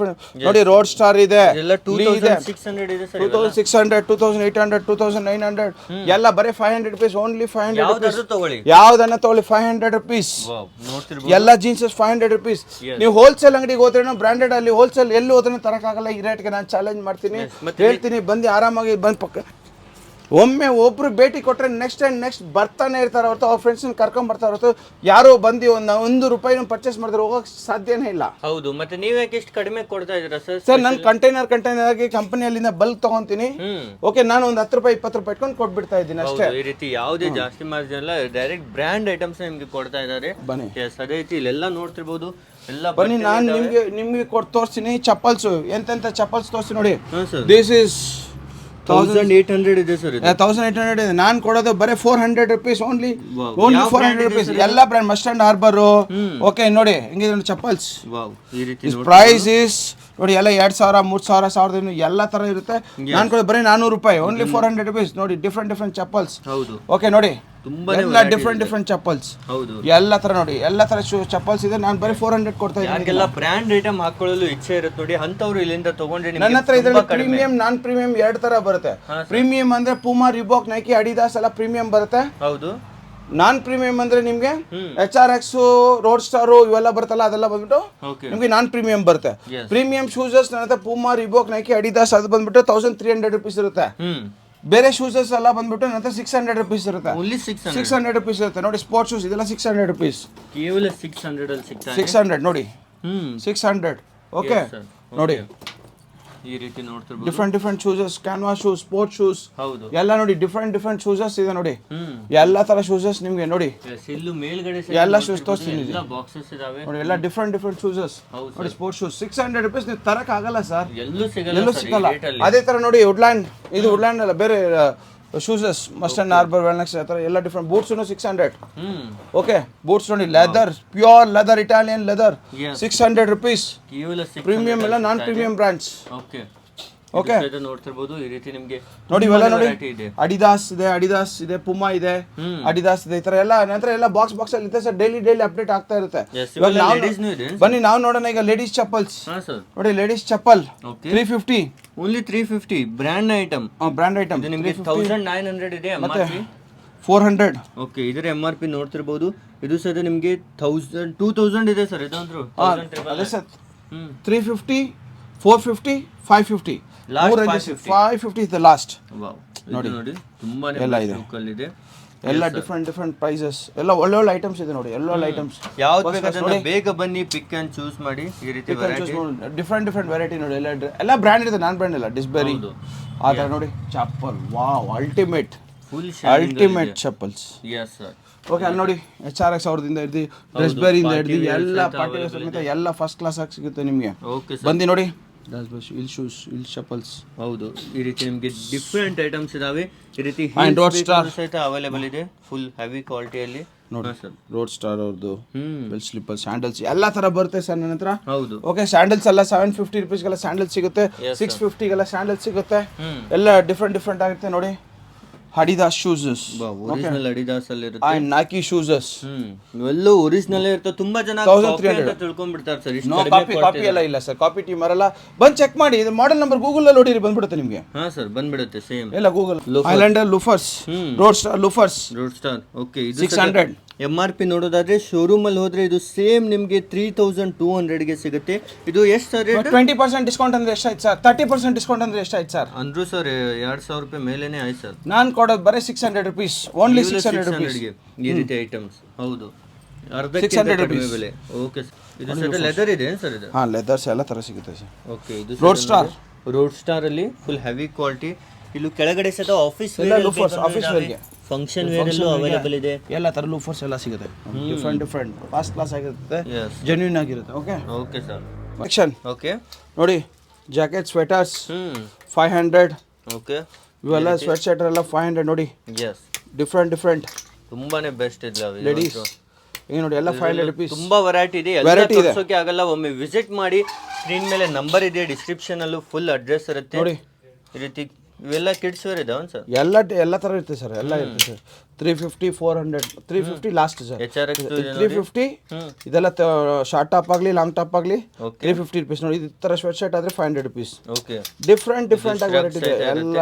Speaker 1: ನೋಡಿ. ರೋಡ್ ಸ್ಟಾರ್ ಇದೆ,
Speaker 2: 2600 ಇದೆ ಸರ್.
Speaker 1: 2600, 2800, 2900 ಎಲ್ಲ ಬರೀ 500 ರೂಪೀಸ್. Only 500 rupees.
Speaker 2: ಯಾವ್ದನ್ನ
Speaker 1: ತಗೊಳ್ಳಿ 500 ರೂಪೀಸ್. ಎಲ್ಲ ಜೀನ್ಸಸ್ 500 ರೂಪೀಸ್. ನೀವು ಹೋಲ್ಸೇಲ್ ಅಂಗಡಿಗೆ ಹೋದ್ರೆ, ಬ್ರಾಂಡೆಡ್ ಅಲ್ಲಿ ಹೋಲ್ಸೇಲ್ ಎಲ್ಲಿ ಹೋದ್ರೆ ತರಕಾಗಲ್ಲ ಈ ರೇಟ್ಗೆ. ನಾನು ಚಾಲೆಂಜ್ ಮಾಡ್ತೀನಿ, ಹೇಳ್ತೀನಿ, ಬಂದು ಆರಾಮಾಗಿ ಬಂದು ಪಕ್ಕ ಒಮ್ಮೆ ಒಬ್ರು ಭೇಟಿ ಕೊಟ್ರೆ ನೆಕ್ಸ್ಟ್ ಬರ್ತಾನೆ ಇರ್ತಾರೆ ಹೊರತು, ಅವ್ರ ಫ್ರೆಂಡ್ಸ್ ಕರ್ಕೊಂಡ್ ಬರ್ತಾರೆ ಹೊರತು ಯಾರೋ ಬಂದು ಒಂದು ರೂಪಾಯಿನ ಪರ್ಚೇಸ್ ಮಾಡಿದ್ರೆ ಹೋಗಕ್ಕೆ ಸಾಧ್ಯನೇ ಇಲ್ಲ.
Speaker 2: ಹೌದು, ಮತ್ತೆ ನೀವು ಯಾಕೆ ಎಷ್ಟು ಕಡಿಮೆ ಕೊಡ್ತಾ ಇದ್ದೀರಾ ಸರ್?
Speaker 1: ಸರ್, ನಾನು ಕಂಟೈನರ್ ಆಗಿ ಕಂಪನಿಯಲ್ಲಿಂದ ಬಲ್ಕ್ ತಗೊಂತೀನಿ. ಓಕೆ, ನಾನು ಒಂದು 10 ರೂಪಾಯಿ 20 ರೂಪಾಯಿ ಇಟ್ಕೊಂಡು ಕೊಟ್ಬಿಡ್ತಾ ಇದ್ದೀನಿ ಅಷ್ಟೇ.
Speaker 2: ಈ ರೀತಿ ಯಾವುದೇ ಜಾಸ್ತಿ ಮಾರ್ಜಿನ್ ಇಲ್ಲ, ಡೈರೆಕ್ಟ್ ಬ್ರ್ಯಾಂಡ್ ಐಟಮ್ಸ್ ನಿಮ್ಗೆ ಕೊಡ್ತಾ ಇದ್ದಾರೆ.
Speaker 1: ಬನ್ನಿ,
Speaker 2: ಅದೇ ರೀತಿ ಇಲ್ಲೆಲ್ಲ ನೋಡ್ತಿರ್ಬೋದು. ಎಲ್ಲ
Speaker 1: ಬನ್ನಿ, ನಾನು ನಿಮ್ಗೆ ಕೊಟ್ಟು ತೋರಿಸ್ತೀನಿ. ಚಪ್ಪಲ್ಸ್, ಎಂತೆಂತ ಚಪ್ಪಲ್ಸ್ ತೋರಿಸ್ತೀನಿ ನೋಡಿ. ದಿಸ್ ಇಸ್
Speaker 2: 1800 ಇದೆ ಸರ್.
Speaker 1: 1800 ಇದೆ. ನಾನು ಕೊಡೋದು ಬರೀ 400 ರೂಪೀಸ್. Only 400 rupees. ಎಲ್ಲ ಬ್ರ್ಯಾಂಡ್. Mustard harbour. ಓಕೆ, ನೋಡಿ ಹೆಂಗಿದೆ ನೋಡಿ ಚಪ್ಪಲ್ಸ್.
Speaker 2: ಈ ರೀತಿ
Speaker 1: ಪ್ರೈಸ್ ಇಸ್ ನೋಡಿ ಎಲ್ಲ 2000 3000 1000 ಎಲ್ಲ ತರ ಇರುತ್ತೆ. ನಾನು ಕೂಡ ಬರೀ 400 ರೂಪಾಯಿ ಓನ್ಲಿ 400 ರುಪೀಸ್. ನೋಡಿ ಡಿಫ್ರೆಂಟ್ ಚಪ್ಪಲ್ಸ್.
Speaker 2: ಹೌದು.
Speaker 1: ಓಕೆ ನೋಡಿ
Speaker 2: ತುಂಬಾನೇ
Speaker 1: ಎಲ್ಲ ಡಿಫ್ರೆಂಟ್ ಚಪ್ಪಲ್ಸ್.
Speaker 2: ಹೌದು.
Speaker 1: ಎಲ್ಲ ತರ ನೋಡಿ ಎಲ್ಲ ತರ ಚಪ್ಪಲ್ಸ್ ಇದೆ. ನಾನು ಬರೀ 400 ಕೊಡ್ತಾ ಇದ್ದೀನಿ.
Speaker 2: ಯಾಕೆಲ್ಲ ಬ್ರ್ಯಾಂಡ್ ಐಟಮ್ ಹಾಕೊಳ್ಳಲು ಇಚ್ಛೆ ಇರುತ್ತೆ ನೋಡಿ, ಅಂತವ್ರು ಇಲ್ಲಿಂದ ತಗೊಂಡ್ರೆ ನಿಮಗೆ
Speaker 1: ನನ್ನ ಹತ್ರ ಇದರಲ್ಲಿ ಪ್ರೀಮಿಯಂ ನಾನ್ ಪ್ರೀಮಿಯಂ 2 ತರ ಬರುತ್ತೆ. ಪ್ರೀಮಿಯಂ ಅಂದ್ರೆ ಪೂಮಾ, ರಿಬಾಕ್, ನೈಕಿ, ಅಡಿದಾಸ್ ಎಲ್ಲ ಪ್ರೀಮಿಯಂ ಬರುತ್ತೆ.
Speaker 2: ಹೌದು.
Speaker 1: ನಾನ್ ಪ್ರೀಮಿಯಂ ಅಂದ್ರೆ ನಿಮ್ಗೆ HRX, ರೋಡ್ ಸ್ಟಾರ್ ಇವೆಲ್ಲ ಬರುತ್ತಲ್ಲ, ಅದೆಲ್ಲ ಬಂದ್ಬಿಟ್ಟು ನಿಮ್ಗೆ ನಾನ್ ಪ್ರೀಮಿಯಂ ಬರುತ್ತೆ. ಪ್ರೀಮಿಯಂ ಶೂಸಸ್ ನನ್ನ ಹತ್ರ ಪೂಮಾ, ರಿಬಾಕ್, ನೈಕಿ, ಅಡಿದಾಸ್ ಅದು ಬಂದ್ಬಿಟ್ಟು 1300 ರುಪೀಸ್ ಇರುತ್ತೆ. ಬೇರೆ ಶೂಸಸ್ ಎಲ್ಲ ಬಂದ್ಬಿಟ್ಟು ನನ್ನ ಹತ್ರ 600 ರುಪೀಸ್ ಇರುತ್ತೆ. 600 ರುಪೀಸ್ ಇರುತ್ತೆ. ನೋಡಿ ಸ್ಪೋರ್ಟ್ಸ್ ಶೂಸ್ ಇದೆಲ್ಲ 600 ರುಪೀಸ್.
Speaker 2: ಕೇವಲ 600 ಅಲ್ಲಿ ಸಿಗ್ತಾ ಇದೆ.
Speaker 1: 600 ನೋಡಿ 600. ಓಕೆ ನೋಡಿ
Speaker 2: ಈ ರೀತಿ ನೋಡ್ತಿರ್ಬೋದು
Speaker 1: different shoes, canvas shoes, sports shoes.
Speaker 2: ಹೌದು.
Speaker 1: ಎಲ್ಲ ನೋಡಿ ಡಿಫ್ರೆಂಟ್ ಶೂಸಸ್ ಇದೆ ನೋಡಿ. ಎಲ್ಲ ತರ ಶೂಸಸ್ ನಿಮ್ಗೆ ನೋಡಿ.
Speaker 2: ಇಲ್ಲೂ ಮೇಲ್ಗಡೆ
Speaker 1: ಎಲ್ಲ ಶೂಸ್ ತೋರಿಸ್ತೀನಿ
Speaker 2: ಎಲ್ಲ ಬಾಕ್ಸಸ್ ಇದಾವೆ
Speaker 1: ನೋಡಿ. ಎಲ್ಲ ಡಿಫ್ರೆಂಟ್ ಶೂಸಸ್ ನೋಡಿ. ಸ್ಪೋರ್ಟ್ಸ್ ಶೂಸ್ 600 ರುಪೀಸ್ ನೀವು ತರಕ್ ಆಗಲ್ಲ ಸರ್,
Speaker 2: ಎಲ್ಲೂ
Speaker 1: ಎಲ್ಲೂ ಸಿಗಲ್ಲ. ಅದೇ ತರ ನೋಡಿ ವುಡ್ಲ್ಯಾಂಡ್, ಇದು ವುಡ್ಲ್ಯಾಂಡ್ ಅಲ್ಲ, ಬೇರೆ ಶೂಸಸ್, ಮಸ್ಟರ್ನ್ ಹಾರ್ಬರ್, ವೆಲ್ನೆಕ್ಸ್ ಆ ಥರ ಎಲ್ಲ ಡಿಫ್ರೆಂಟ್. ಬೂಟ್ಸ್ 600. ಓಕೆ ಬೂಟ್ಸ್ ನೋಡಿ leather, pure leather, Italian leather 600 rupees. Premium ಎಲ್ಲ ನಾನ್ ಪ್ರೀಮಿಯಂ ಬ್ರ್ಯಾಂಡ್ಸ್. ಓಕೆ
Speaker 2: ನೋಡ್ತಿರ್ಬೋದು ಈ ರೀತಿ ನಿಮಗೆ
Speaker 1: ನೋಡಿ ಇವೆಲ್ಲ ನೋಡಿ. ಅಡಿದಾಸ್ ಇದೆ, ಪುಮಾ ಇದೆ, ಅಡಿದಾಸ್ ಇದೆ. ಈ ತರ ಎಲ್ಲ ನಂತರ ಎಲ್ಲ ಬಾಕ್ಸ್ ಅಲ್ಲಿ ಇದೆ ಸರ್. ಡೈಲಿ ಅಪ್ಡೇಟ್ ಆಗ್ತಾ ಇರುತ್ತೆ. ಬನ್ನಿ ನಾವು ನೋಡೋಣ ಈಗ ಲೇಡೀಸ್ ಚಪ್ಪಲ್ಸ್ ನೋಡಿ. ಲೇಡೀಸ್ ಚಪ್ಪಲ್ 350
Speaker 2: only 350 brand item.
Speaker 1: Brand item
Speaker 2: ಇದು ನಿಮಗೆ 1900 ಇದೆ
Speaker 1: ಮತ್ತೆ 400.
Speaker 2: ಓಕೆ ಇದರ MRP ನೋಡ್ತಿರ್ಬೋದು. ಇದು ಸರ್ ನಿಮಗೆ 2000 ಇದೆ ಸರ್. ಇದಂದ್ರು
Speaker 1: ಅದೇ ಸರ್ 350 450 550 550 is the last.
Speaker 2: ನೋಡಿ ತುಂಬಾನೇ ಲುಕ್ ಅಲ್ಲಿ ಇದೆ.
Speaker 1: ಎಲ್ಲ ಡಿಫ್ರೆಂಟ್ ಪ್ರೈಸಸ್, ಎಲ್ಲ ಒಳ್ಳೆ ಐಟಮ್ಸ್ ಇದೆ ನೋಡಿ. ಎಲ್ಲ ಐಟಮ್ಸ್
Speaker 2: ಯಾವ್ದು ಬೇಕಾದ್ರೆ ಬೇಗ ಬನ್ನಿ, ಪಿಕ್ ಅಂಡ್ ಚೂಸ್ ಮಾಡಿ. ಈ ರೀತಿ
Speaker 1: ಡಿಫ್ರೆಂಟ್ ವೆರೈಟಿ ನೋಡಿ. ಎಲ್ಲ ಬ್ರ್ಯಾಂಡ್ ಇದೆ, ನಾನ್ ಬ್ರ್ಯಾಂಡ್ ಇಲ್ಲ. ಡಿಸ್ಬೆರಿ ಆ ಥರ ನೋಡಿ chappal. Wow ultimate chappals.
Speaker 2: Yes sir.
Speaker 1: Okay ಅಲ್ಲಿ ನೋಡಿ HRX ಅವ್ರದಿಂದ ಹಿಡಿದು ಡ್ರೆಸ್ಬೆರಿಯಿಂದ ಹಿಡಿದು ಎಲ್ಲ ಪಾರ್ಟಿ ಸಮೇತ ಎಲ್ಲ ಫಸ್ಟ್ ಕ್ಲಾಸ್ ಆಗಿ ಸಿಗುತ್ತೆ ನಿಮಗೆ. ಬಂದು ನೋಡಿ ಇಲ್ ಶೂಸ್, ಇಲ್ ಚಪ್ಪಲ್ಸ್.
Speaker 2: ಹೌದು ಈ ರೀತಿ ನಿಮಗೆ ಡಿಫ್ರೆಂಟ್ ಐಟಮ್ಸ್ ಇದಾವೆ. ಈ ರೀತಿ ಸಹಿತ ಅವೈಲೇಬಲ್ ಇದೆ ಫುಲ್ ಹೆವಿ ಕ್ವಾಲಿಟಿಯಲ್ಲಿ
Speaker 1: ನೋಡಿ ಸರ್. ರೋಡ್ ಸ್ಟಾರ್ ಅವ್ರದ್ದು ಬೆಲ್ ಸ್ಲಿಪ್ಪರ್, ಸ್ಯಾಂಡಲ್ಸ್ ಎಲ್ಲ ತರ ಬರುತ್ತೆ ಸರ್ ನನ್ನ ಹತ್ರ.
Speaker 2: ಹೌದು.
Speaker 1: ಓಕೆ ಸ್ಯಾಂಡಲ್ಸ್ ಎಲ್ಲ 750 ರುಪೀಸ್ಗೆಲ್ಲ ಸ್ಯಾಂಡಲ್ಸ್ ಸಿಗುತ್ತೆ, 650ಗೆಲ್ಲ ಸ್ಯಾಂಡಲ್ಸ್ ಸಿಗುತ್ತೆ. ಎಲ್ಲ ಡಿಫ್ರೆಂಟ್ ಆಗುತ್ತೆ ನೋಡಿ. ಅಡಿದಾಸ್ ಶೂಸಸ್,
Speaker 2: ಒರಿಜಿನಲ್ ಅಡಿದಾಸ್ ಅಲ್ಲಿ ಇರುತ್ತೆ.
Speaker 1: ಅಂಡ್ ನಾಕಿ ಶೂಸಸ್
Speaker 2: ಇವೆಲ್ಲೂ ಒರಿಜಿನಲ್ ಇರುತ್ತೆ. ತುಂಬಾ ಜನ
Speaker 1: 1300
Speaker 2: ತಿಳ್ಕೊಂಡ್ಬಿಡ್ತಾರೆ ಸರ್.
Speaker 1: ನೋ ಕಾಪಿ ಎಲ್ಲ ಇಲ್ಲ ಸರ್. Copy team ಅರಲ್ಲ. ಬಂದು ಚೆಕ್ ಮಾಡಿ. ಇದು ಮಾಡೆಲ್ ನಂಬರ್ ಗೂಗಲ್ ಅಲ್ಲಿ ನೋಡಿರಿ ಬಂದ್ಬಿಡುತ್ತೆ ನಿಮಗೆ.
Speaker 2: ಹಾ ಸರ್ ಬಂದ್ಬಿಡುತ್ತೆ ಸೇಮ್ ಎಲ್ಲ
Speaker 1: ಗೂಗಲ್. ಐಲ್ಯಾಂಡರ್ ಲೂಫರ್ಸ್, ರೋಡ್ ಸ್ಟಾರ್
Speaker 2: ಓಕೆ ಇದು
Speaker 1: 600.
Speaker 2: MRP ನೋಡೋದಾದ್ರೆ ಶೋರೂಮ್ ಅಲ್ಲಿ ಹೋದ್ರೆ ಇದು ಸೇಮ್ ನಿಮಗೆ 3200 ಗೆ ಸಿಗುತ್ತೆ. ಇದು ಎಷ್ಟು ಸರ್ ರೇಟ್?
Speaker 1: 20% ಡಿಸ್ಕೌಂಟ್ ಅಂದ್ರೆ ಎಷ್ಟಾಯ್ತು ಸರ್? 30% ಡಿಸ್ಕೌಂಟ್ ಅಂದ್ರೆ ಎಷ್ಟಾಯ್ತು ಸರ್?
Speaker 2: ಅಂದ್ರು ಸರ್ 2000 ರೂಪಾಯಿ ಮೇಲೇನೆ ಆಯ್ತು ಸರ್.
Speaker 1: ನಾನು ಕೊಡೋದು ಬರೀ 600 ರುಪೀಸ್. ಓನ್ಲಿ 600 ರುಪೀಸ್
Speaker 2: ಈ ರೀತಿ ಐಟಮ್ಸ್. ಹೌದು ಅರ್ಧಕ್ಕಿಂತ ಕಡಿಮೆ ಬೆಲೆ. ಓಕೆ ಇದು ಸರ್ ಲೆದರ್ ಇದೆ ಸರ್. ಇದು
Speaker 1: ಹಾ ಲೆದರ್ಸ್ ಎಲ್ಲ ತರ ಸಿಗುತ್ತೆ ಸರ್.
Speaker 2: ಓಕೆ ಇದು
Speaker 1: ರೋಡ್
Speaker 2: ಸ್ಟಾರ್ ಅಲ್ಲಿ ಫುಲ್ ಹೆವಿ ಕ್ವಾಲಿಟಿ. ಇಲ್ಲೂ ಕೆಳಗಡೆ ಸಹ ಆಫೀಸ್
Speaker 1: ವೇರ್ಗೆ,
Speaker 2: ಫಂಕ್ಷನ್ ವೇರ್ ಅಲ್ಲೂ ಅವೈಲೇಬಲ್ ಇದೆ.
Speaker 1: ಎಲ್ಲ ತರ ಲೂಫರ್ಸ್ ಎಲ್ಲ ಸಿಗುತ್ತೆ. ಡಿಫ್ರೆಂಟ್ ಫಸ್ಟ್ ಕ್ಲಾಸ್ ಆಗಿರುತ್ತೆ, ಜೆನ್ಯೂನ್ ಆಗಿರುತ್ತೆ.
Speaker 2: Okay sir.
Speaker 1: ಸೆಕ್ಷನ್
Speaker 2: ಓಕೆ
Speaker 1: ನೋಡಿ. Jacket, sweaters 500.
Speaker 2: ಓಕೆ
Speaker 1: ಇವೆಲ್ಲ ಸ್ವೆಟ್ ಶರ್ಟರ್ ಎಲ್ಲ 500 ನೋಡಿ.
Speaker 2: ಎಸ್
Speaker 1: ಡಿಫ್ರೆಂಟ್
Speaker 2: ತುಂಬಾನೇ ಬೆಸ್ಟ್ ಇದೆ
Speaker 1: ಲೇಡೀಸ್. ಈಗ ನೋಡಿ ಎಲ್ಲ 500 ರುಪೀಸ್.
Speaker 2: ತುಂಬಾ ವೆರೈಟಿ ಇದೆ. ಎಲ್ಲ ತೋರಿಸೋಕೆ ಆಗಲ್ಲ, ಒಮ್ಮೆ ವಿಸಿಟ್ ಮಾಡಿ. ಸ್ಕ್ರೀನ್ ಮೇಲೆ ನಂಬರ್ ಇದೆ, ಡಿಸ್ಕ್ರಿಪ್ಷನ್ ಅಲ್ಲೂ ಫುಲ್ ಅಡ್ರೆಸ್ ಇರುತ್ತೆ ನೋಡಿ. ಈ ರೀತಿ ಇವೆಲ್ಲ ಕಿಡ್ಸ್ ವೇರ್ ಇದಾವೆ ಸರ್.
Speaker 1: ಎಲ್ಲ ತರ ಇರುತ್ತೆ ಸರ್. ಎಲ್ಲ ಇರುತ್ತೆ ಸರ್. 350 400 350 last sir.
Speaker 2: HRX
Speaker 1: 350. ಇದೆಲ್ಲ ಶಾರ್ಟ್ ಟಾಪ್ ಆಗಲಿ ಲಾಂಗ್ ಟಾಪ್ ಆಗಲಿ 350 ರುಪೀಸ್ ನೋಡಿ. ಈ ತರ ಸ್ವೆಟ್ ಶರ್ಟ್ ಆದ್ರೆ 500 ರುಪೀಸ್.
Speaker 2: ಓಕೆ
Speaker 1: ಡಿಫ್ರೆಂಟ್ ಆಗಿ ವೆರೈಟಿ ಇದೆ. ಎಲ್ಲ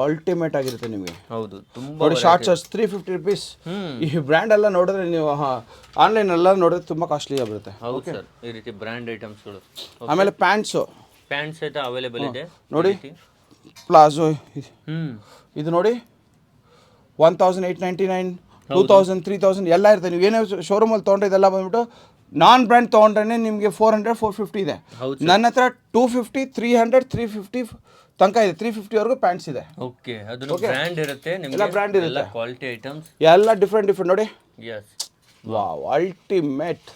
Speaker 1: ಅಲ್ಟಿಮೇಟ್ ಆಗಿರುತ್ತೆ ನಿಮಗೆ.
Speaker 2: ಹೌದು ತುಂಬಾ
Speaker 1: ನೋಡಿ. Short shirts 350 rupees. ಈ ಬ್ರ್ಯಾಂಡ್ ಎಲ್ಲ ನೋಡಿದ್ರೆ ನೀವು ಆನ್ಲೈನ್ ಎಲ್ಲ ನೋಡಿದ್ರೆ ತುಂಬಾ ಕಾಸ್ಟ್ಲಿ ಆಗಿರುತ್ತೆ.
Speaker 2: ಹೌದು ಸರ್. ಈ ರೀತಿ ಬ್ರ್ಯಾಂಡ್ ಐಟಮ್ಸ್ಗಳು.
Speaker 1: ಆಮೇಲೆ ಪ್ಯಾಂಟ್ಸ್
Speaker 2: ಸಹಿತ ಅವೈಲೇಬಲ್ ಇದೆ
Speaker 1: ನೋಡಿ. ಪ್ಲಾಜೋ ಇದು ನೋಡಿ 1899 2000 3000 ಎಲ್ಲ ಇರುತ್ತೆ. ನೀವು ಏನೇ ಶೋರೂಮಲ್ಲಿ ತೊಗೊಂಡ್ರೆ ಇದೆಲ್ಲ ಬಂದ್ಬಿಟ್ಟು ನಾನ್ ಬ್ರ್ಯಾಂಡ್ ತೊಗೊಂಡ್ರೆ ನಿಮಗೆ 400 450 ಇದೆ. ನನ್ನ ಹತ್ರ 250 300 350 ತನಕ ಇದೆ. 350 ವರೆಗೂ ಪ್ಯಾಂಟ್ಸ್ ಇದೆ.
Speaker 2: ಓಕೆ ಅದು ಬ್ರ್ಯಾಂಡ್ ಇರುತ್ತೆ ನಿಮಗೆ.
Speaker 1: ಎಲ್ಲ ಬ್ರ್ಯಾಂಡ್ ಇರುತ್ತೆ.
Speaker 2: ಕ್ವಾಲಿಟಿ ಐಟಮ್ಸ್
Speaker 1: ಎಲ್ಲ ಡಿಫ್ರೆಂಟ್ ನೋಡಿ.
Speaker 2: S
Speaker 1: wow ultimate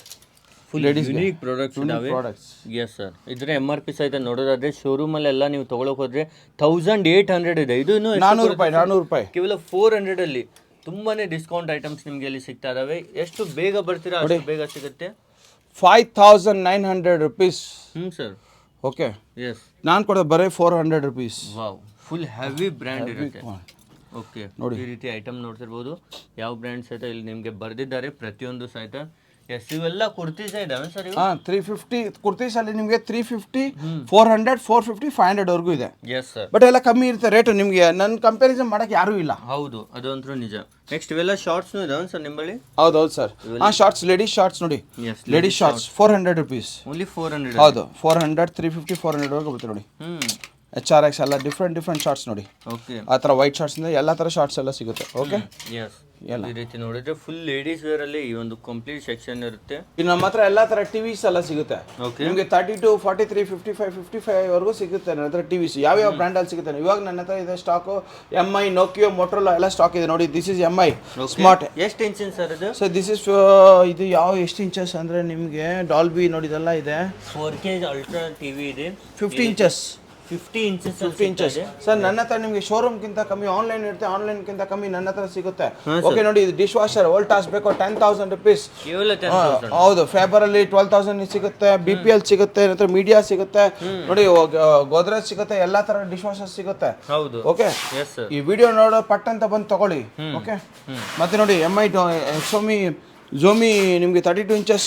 Speaker 2: full unique products. Yes sir. ಇದರ MRP ಸಹಿತ ನೋಡೋದಾದ್ರೆ ಶೋರೂಮ್ ಅಲ್ಲೆಲ್ಲ ನೀವು ತಗೊಳಕ್ ಹೋದ್ರೆ 1800 ಇದೆ. ಇದು
Speaker 1: 400 ರೂಪಾಯಿ
Speaker 2: ಕೇವಲ 400 ಅಲ್ಲಿ ತುಂಬಾನೇ ಡಿಸ್ಕೌಂಟ್ ಐಟಮ್ಸ್ ನಿಮ್ಗೆ ಅಲ್ಲಿ ಸಿಗ್ತಾ ಇದಾವೆ. ಎಷ್ಟು ಬೇಗ ಬರ್ತೀರಾ ಅಷ್ಟು ಬೇಗ ಸಿಗುತ್ತೆ.
Speaker 1: 5,900 rupees.
Speaker 2: ಸರ್.
Speaker 1: Okay,
Speaker 2: S.
Speaker 1: ನಾನು ಕೊಡೋದು ಬರೀ 400 rupees.
Speaker 2: Wow, full heavy brand ಇರುತ್ತೆ. ಓಕೆ,
Speaker 1: ನೋಡಿ
Speaker 2: ಈ ರೀತಿ ಐಟಮ್ ನೋಡ್ತಿರ್ಬೋದು. ಯಾವ ಬ್ರ್ಯಾಂಡ್ ಸಹಿತ ಇಲ್ಲಿ ನಿಮಗೆ ಬರೆದಿದ್ದಾರೆ ಪ್ರತಿಯೊಂದು ಸಹಿತ. ಎಸ್, ಇವೆಲ್ಲ ಕುರ್ತೀಸ್ ಇದಾವೆ ಸರ್ ಇವು?
Speaker 1: 350 ಕುರ್ತೀಸ್ ಅಲ್ಲಿ ನಿಮಗೆ 350, 400, 450, 500 ವರ್ಗೂ ಇದೆ.
Speaker 2: Yes sir.
Speaker 1: ಬಟ್ ಎಲ್ಲ ಕಮ್ಮಿ ಇರುತ್ತೆ ರೇಟು. ನಿಮಗೆ ನನ್ನ ಕಂಪ್ಯಾರಿಸನ್ ಮಾಡಕ್ಕೆ ಯಾರೂ ಇಲ್ಲ.
Speaker 2: ಹೌದು, ಅದಂತೂ ನಿಜ. ನೆಕ್ಸ್ಟ್ ಇವೆಲ್ಲ ಶಾರ್ಟ್ಸ್ನು ಇದಾವೆ ಸರ್ ನಿಮ್ಮಲ್ಲಿ?
Speaker 1: ಹೌದು ಸರ್. ಶಾರ್ಟ್ಸ್, ಲೇಡೀಸ್ ಶಾರ್ಟ್ಸ್ ನೋಡಿ. Ladies shorts 400 rupees.
Speaker 2: ಓನ್ಲಿ 400?
Speaker 1: ಹೌದು, 400, 350, 400 ವರ್ಗೂ ಬರುತ್ತೆ ನೋಡಿ. HRX ಎಲ್ಲ ಡಿಫ್ರೆಂಟ್ ಶಾರ್ಟ್ಸ್ ನೋಡಿ.
Speaker 2: ಓಕೆ,
Speaker 1: ಆ ಥರ ವೈಟ್ ಶಾರ್ಟ್ಸ್ ಇಂದ ಎಲ್ಲ ಥರ ಶಾರ್ಟ್ಸ್ ಎಲ್ಲ ಸಿಗುತ್ತೆ. Okay,
Speaker 2: yes. ಈ ರೀತಿ ನೋಡಿದ್ರೆ ಫುಲ್ ಲೇಡೀಸ್ ವೇರ್ ಅಲ್ಲಿ ಈ ಒಂದು ಕಂಪ್ಲೀಟ್ ಸೆಕ್ಷನ್ ಇರುತ್ತೆ.
Speaker 1: ಇನ್ನು ನಮ್ಮ ಹತ್ರ ಎಲ್ಲ ತರ ಟಿವಿಸ್ ಎಲ್ಲ ಸಿಗುತ್ತೆ. ನಿಮಗೆ 32, 43, 55, 55 ವರೆಗೂ ಸಿಗುತ್ತೆ ನನ್ನ ಹತ್ರ ಟಿವಿಸ್. ಯಾವ ಬ್ರ್ಯಾಂಡ್ ಅಲ್ಲಿ ಸಿಗುತ್ತೆ. ಇವಾಗ ನನ್ನ ಹತ್ರ ಇದೆ ಸ್ಟಾಕು. MI, ನೋಕಿಯೋ, ಮೊಟ್ರೋಲಾ ಎಲ್ಲ ಸ್ಟಾಕ್ ಇದೆ ನೋಡಿ. This is MI smart.
Speaker 2: ಎಷ್ಟು ಇಂಚಿನ ಸರ್ ಇದು?
Speaker 1: ಸೊ ದಿಸ್ ಇಸ್ ಇದು ಎಷ್ಟು ಇಂಚಸ್ ಅಂದ್ರೆ ನಿಮಗೆ ಡಾಲ್ಬಿ ನೋಡಿದೆಲ್ಲ ಇದೆ.
Speaker 2: 4K ಅಲ್ಟ್ರಾ ಟಿವಿ ಇದೆ.
Speaker 1: 50 inches.
Speaker 2: 50 inches
Speaker 1: ಸರ್ ನನ್ನ ಹತ್ರ ನಿಮಗೆ ಶೋರೂಮ್ಗಿಂತ ಕಮ್ಮಿ ಆನ್ಲೈನ್ ಇರುತ್ತೆ. ಆನ್ಲೈನ್ಗಿಂತ ಕಮ್ಮಿ ನನ್ನ ಹತ್ರ ಸಿಗುತ್ತೆ. ಓಕೆ ನೋಡಿ, ಇದು ಡಿಶ್ ವಾಷರ್ ವೋಲ್ಟಾಸ್ ಬೇಕು 10,000 rupees. ಹೌದು, ಫೇಬರ್ ಅಲ್ಲಿ 12,000 ಸಿಗುತ್ತೆ. BPL ಸಿಗುತ್ತೆ, ನಂತರ ಮೀಡಿಯಾ ಸಿಗುತ್ತೆ ನೋಡಿ, ಗೋದ್ರೇಜ್ ಸಿಗುತ್ತೆ, ಎಲ್ಲಾ ತರ ಡಿಶ್ ವಾಷರ್ ಸಿಗುತ್ತೆ.
Speaker 2: ಹೌದು,
Speaker 1: ಓಕೆ. ಈ ವಿಡಿಯೋ ನೋಡೋ ಪಟ್ ಅಂತ ಬಂದು ತಗೊಳ್ಳಿ. ಓಕೆ, ಮತ್ತೆ ನೋಡಿ MI ಝೋಮಿ ನಿಮಗೆ 32 inches.